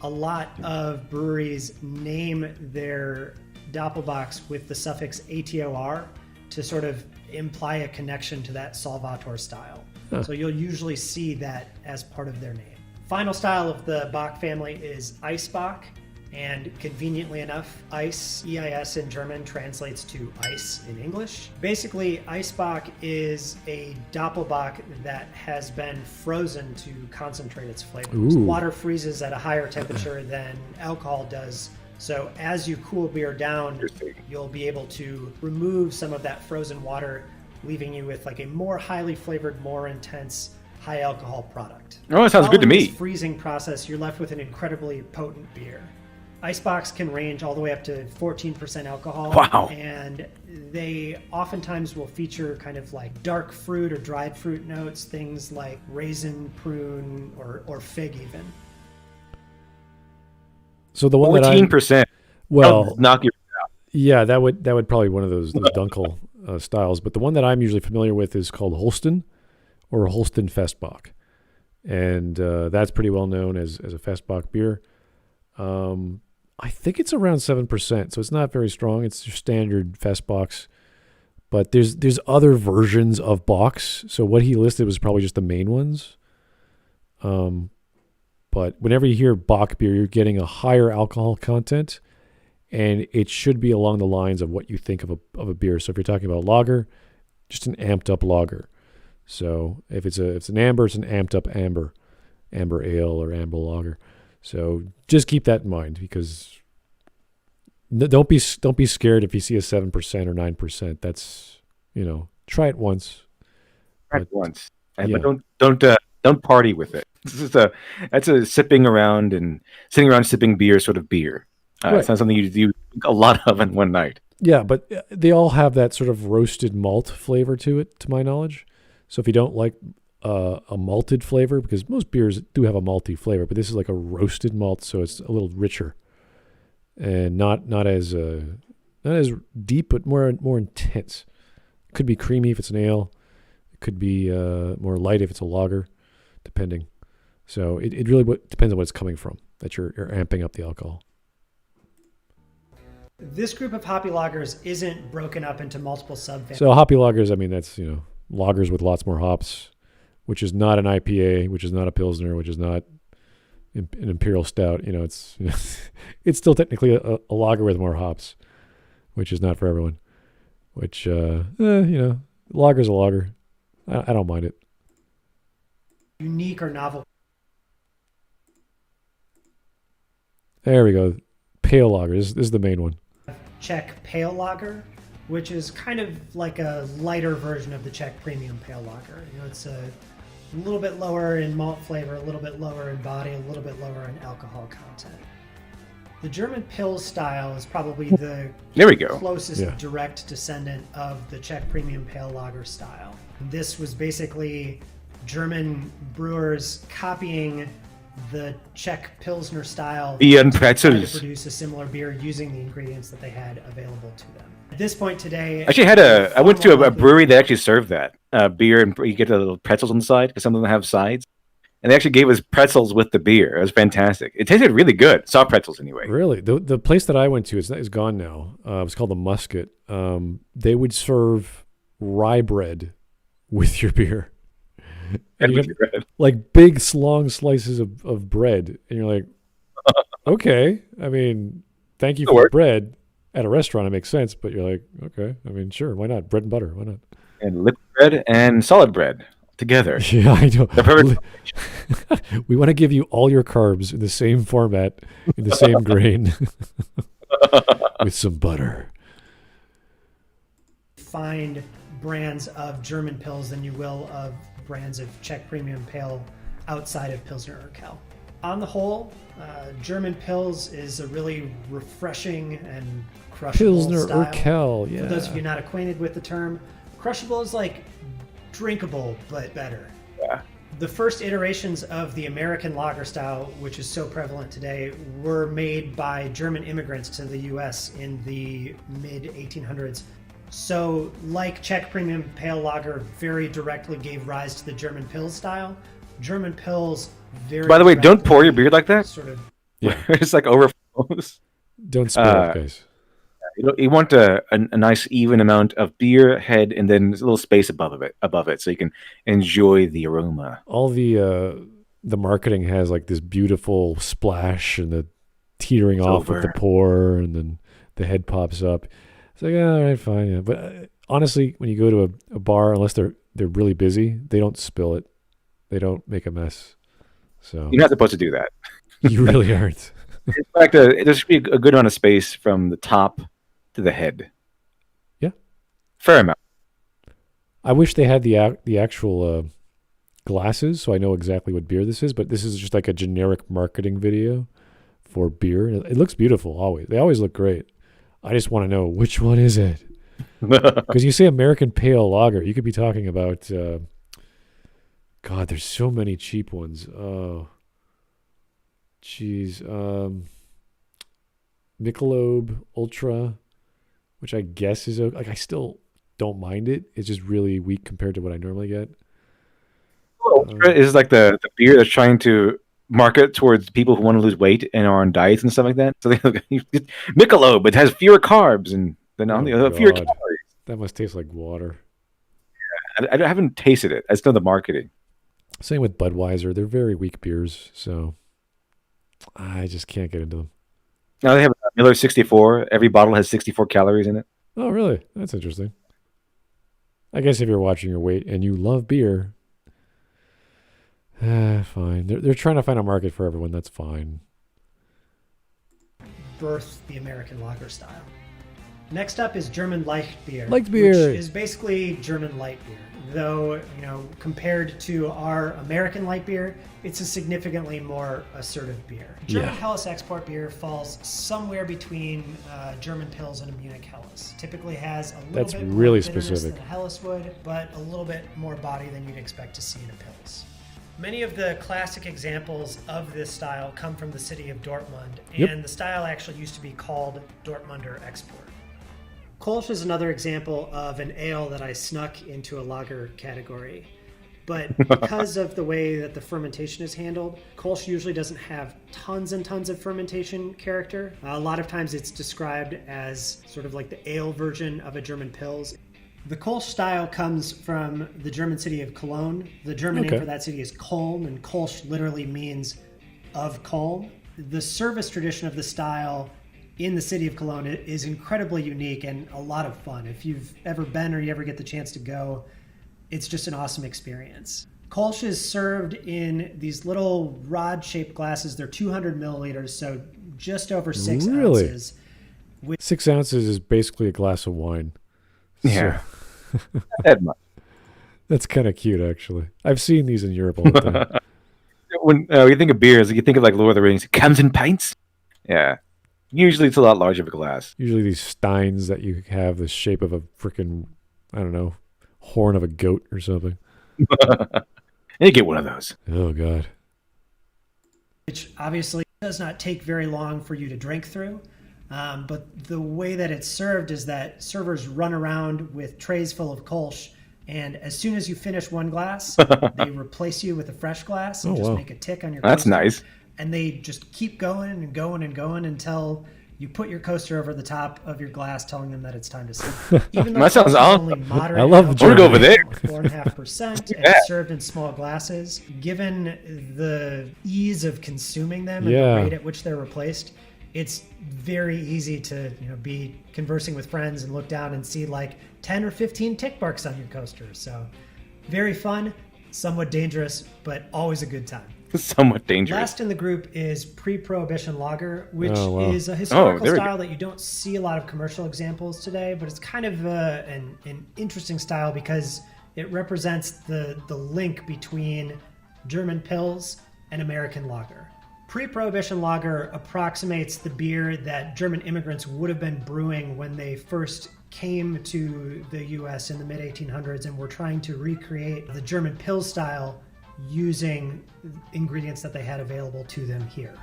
a lot of breweries name their Doppelbocks with the suffix ATOR to sort of imply a connection to that Salvator style. So you'll usually see that as part of their name. Final style of the Bach family is Eisbach. And conveniently enough, Eis, E-I-S in German, translates to ice in English. Basically, Eisbach is a Doppelbock that has been frozen to concentrate its flavors. Water freezes at a higher temperature than alcohol does. So as you cool beer down, you'll be able to remove some of that frozen water, leaving you with like a more highly flavored, more intense, high alcohol product. Oh, that sounds good to me. Following this freezing process, you're left with an incredibly potent beer. Icebox can range all the way up to 14% alcohol. Wow. And they oftentimes will feature kind of like dark fruit or dried fruit notes, things like raisin, prune, or fig even. So the one 14%. Well, knock you out. Yeah, that would probably be one of those Dunkel styles. But the one that I'm usually familiar with is called Holsten or Holsten Festbach. And that's pretty well known as a Festbach beer. I think it's around 7%, so it's not very strong. It's your standard Festbox. But there's other versions of box. So what he listed was probably just the main ones. But whenever you hear Bock beer, you're getting a higher alcohol content, and it should be along the lines of what you think of a beer. So if you're talking about lager, just an amped up lager. So if it's an amber, it's an amped up amber ale or amber lager. So just keep that in mind, because don't be scared if you see a 7% or 9%. That's, try it once. But don't party with it. That's a sipping around and sitting around sipping beer sort of beer. Right. It's not something you do a lot of in one night. Yeah, but they all have that sort of roasted malt flavor to it, to my knowledge. So if you don't like a malted flavor, because most beers do have a malty flavor, but this is like a roasted malt, so it's a little richer and not as deep, but more intense. It could be creamy if it's an ale. It could be more light if it's a lager, depending. So it really depends on what it's coming from, that you're amping up the alcohol. This group of hoppy lagers isn't broken up into multiple subfamilies. So hoppy lagers, I mean, that's, lagers with lots more hops, which is not an IPA, which is not a Pilsner, which is not an Imperial Stout. It's it's still technically a lager with more hops, which is not for everyone. Which, lager's a lager. I don't mind it. Unique or novel. There we go. Pale lager. This is the main one. Czech Pale Lager, which is kind of like a lighter version of the Czech Premium Pale Lager. It's a little bit lower in malt flavor, a little bit lower in body, a little bit lower in alcohol content. The German Pils style is probably the closest direct descendant of the Czech Premium Pale Lager style. This was basically German brewers copying the Czech Pilsner style to produce a similar beer using the ingredients that they had available to them. At this point today, I went to a brewery that actually served that beer, and you get the little pretzels on the side, because some of them have sides. And they actually gave us pretzels with the beer. It was fantastic. It tasted really good. Soft pretzels, anyway. Really? The place that I went to is gone now. It was called the Musket. They would serve rye bread with your beer. And you have, like, big, long slices of bread. And you're like, okay. I mean, thank you for the bread. At a restaurant, it makes sense. But you're like, okay. I mean, sure. Why not? Bread and butter. Why not? And liquid bread and solid bread together. Yeah, I know. We want to give you all your carbs in the same format, in the same grain, with some butter. Find brands of German Pils than you will of brands of Czech Premium Pale outside of Pilsner Urquell. On the whole, German Pils is a really refreshing and crushable Pilsner style. Urquell, yeah. For those of you not acquainted with the term, crushable is like drinkable, but better. Yeah. The first iterations of the American lager style, which is so prevalent today, were made by German immigrants to the U.S. in the mid-1800s. So, like Czech Premium Pale Lager very directly gave rise to the German Pils style, German Pils very By the way, don't pour your beer like that. Sort of. Yeah. It's like overflows. Don't spill it, guys. You want a nice even amount of beer head, and then a little space above it, so you can enjoy the aroma. All the marketing has like this beautiful splash and the teetering off with the pour, and then the head pops up. It's like, all right, fine, yeah. But honestly, when you go to a bar, unless they're really busy, they don't spill it. They don't make a mess. So you're not supposed to do that. You really aren't. In fact, there should be a good amount of space from the top to the head. Yeah, fair amount. I wish they had the actual glasses, so I know exactly what beer this is. But this is just like a generic marketing video for beer. It looks beautiful. Always, they always look great. I just want to know which one is it, because you say American Pale Lager, you could be talking about. God, there's so many cheap ones. Oh, geez. Michelob Ultra, which I guess is like, I still don't mind it. It's just really weak compared to what I normally get. Ultra is like the beer that's trying to market towards people who want to lose weight and are on diets and stuff like that. So they Michelob, it has fewer carbs and then on the fewer God. calories. That must taste like water. I haven't tasted it. I just know the marketing. Same with Budweiser. They're very weak beers, so I just can't get into them. Now they have Miller 64. Every bottle has 64 calories in it. Oh, really? That's interesting. I guess if you're watching your weight and you love beer, fine. They're trying to find a market for everyone. That's fine. Birthed the American lager style. Next up is German Light beer, Light beer, which is basically German light beer. Though, compared to our American light beer, it's a significantly more assertive beer. German Helles export beer falls somewhere between German Pils and a Munich Helles. Typically has a little bit more bitterness than a Helles would, but a little bit more body than you'd expect to see in a Pils. Many of the classic examples of this style come from the city of Dortmund, and the style actually used to be called Dortmunder Export. Kolsch is another example of an ale that I snuck into a lager category. But because of the way that the fermentation is handled, Kolsch usually doesn't have tons and tons of fermentation character. A lot of times it's described as sort of like the ale version of a German Pils. The Kolsch style comes from the German city of Cologne. The German name for that city is Köln, and Kolsch literally means of Köln. The service tradition of the style in the city of Cologne is incredibly unique and a lot of fun. If you've ever been or you ever get the chance to go, it's just an awesome experience. Kolsch is served in these little rod-shaped glasses. They're 200 milliliters, so just over 6 ounces. 6 ounces is basically a glass of wine. Yeah. So. That's kind of cute, actually. I've seen these in Europe all the time. When you think of beers, you think of like Lord of the Rings. It comes in pints? Yeah. Usually it's a lot larger of a glass. Usually these steins that you have the shape of a freaking, I don't know, horn of a goat or something. You get one of those. Oh, God. Which obviously does not take very long for you to drink through. But the way that it's served is that servers run around with trays full of Kolsch, and as soon as you finish one glass, they replace you with a fresh glass and make a tick on your coaster. That's nice. And they just keep going and going and going until you put your coaster over the top of your glass, telling them that it's time to sip. Even though that sounds only moderate, I love We'll go over there. 4.5%, and it's served in small glasses. Given the ease of consuming them and the rate at which they're replaced, it's very easy to be conversing with friends and look down and see like 10 or 15 tick marks on your coaster. So very fun, somewhat dangerous, but always a good time. Somewhat dangerous. Last in the group is pre-Prohibition Lager, which is a historical style that you don't see a lot of commercial examples today, but it's kind of an interesting style because it represents the link between German Pils and American lager. Pre-Prohibition Lager approximates the beer that German immigrants would have been brewing when they first came to the U.S. in the mid-1800s and were trying to recreate the German Pils style using ingredients that they had available to them here.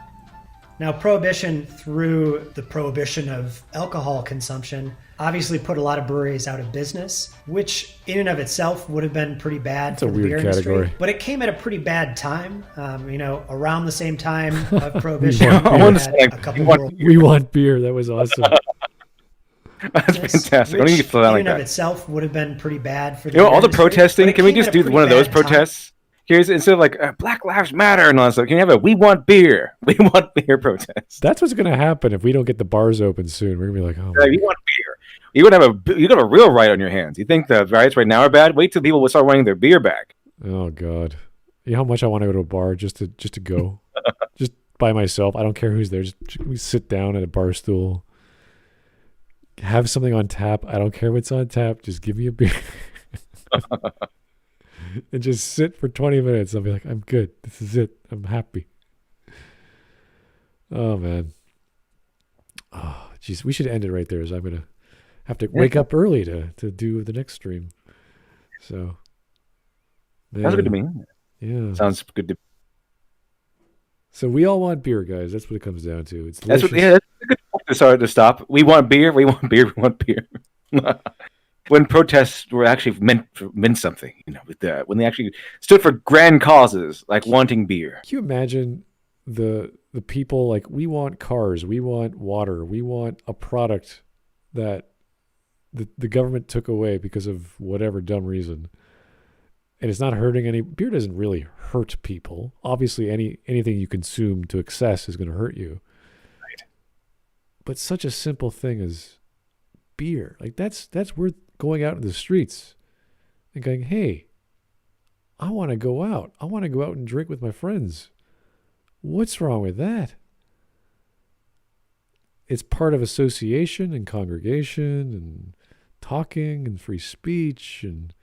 Now, Prohibition, through the prohibition of alcohol consumption, obviously put a lot of breweries out of business, which in and of itself would have been pretty bad for the beer industry. But it came at a pretty bad time. Around the same time of Prohibition, we want beer. That was awesome. That's fantastic. I don't think you slow down like that. In and of itself would have been pretty bad for the all the protesting. Can we just do one of those protests? Here's instead of like Black Lives Matter and all that stuff, can you have a "We want beer, we want beer" protest? That's what's going to happen if we don't get the bars open soon. We're going to be like, oh, you want beer? You're gonna have a real riot on your hands. You think the riots right now are bad? Wait till people will start wanting their beer back. Oh God, you know how much I want to go to a bar just to go, just by myself. I don't care who's there. Just we sit down at a bar stool, have something on tap. I don't care what's on tap. Just give me a beer. And just sit for 20 minutes. I'll be like, I'm good. This is it. I'm happy. Oh, man. Oh, geez. We should end it right there. So I'm going to have to wake up early to do the next stream. So. Sounds good to me. Yeah. Sounds good to me. So we all want beer, guys. That's what it comes down to. It's that's a good point to stop. We want beer. We want beer. We want beer. When protests were actually meant something, when they actually stood for grand causes like wanting beer. Can you imagine the people, like, we want cars, we want water, we want a product that the government took away because of whatever dumb reason. And it's not hurting any. Beer doesn't really hurt people. Obviously, anything you consume to excess is going to hurt you. Right. But such a simple thing as beer, like that's worth going out in the streets and going, hey, I want to go out. I want to go out and drink with my friends. What's wrong with that? It's part of association and congregation and talking and free speech and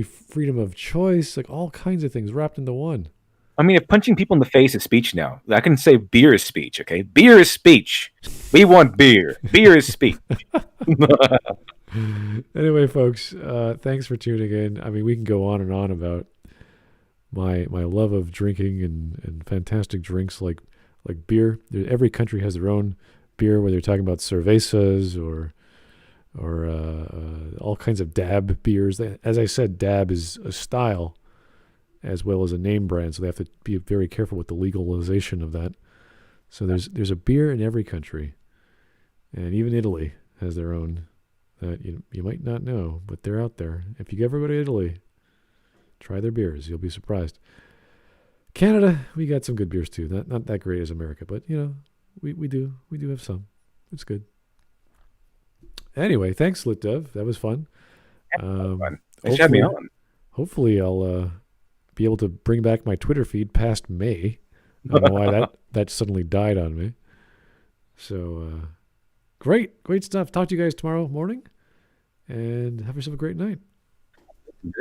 freedom of choice, like all kinds of things wrapped into one. I mean, if punching people in the face is speech now, I can say beer is speech, okay? Beer is speech. We want beer. Beer is speech. Anyway, folks, thanks for tuning in. I mean, we can go on and on about my love of drinking and fantastic drinks like beer. Every country has their own beer, whether you're talking about cervezas or all kinds of dab beers. As I said, dab is a style as well as a name brand, so they have to be very careful with the legalization of that. So there's a beer in every country, and even Italy has their own that you might not know, but they're out there. If you ever go to Italy, try their beers. You'll be surprised. Canada, we got some good beers too. Not that great as America, but we do have some. It's good. Anyway, thanks, LitDev. That was fun. Fun. Thanks for having me on. Hopefully, I'll be able to bring back my Twitter feed past May. I don't know why that suddenly died on me. So, great stuff. Talk to you guys tomorrow morning, and have yourself a great night.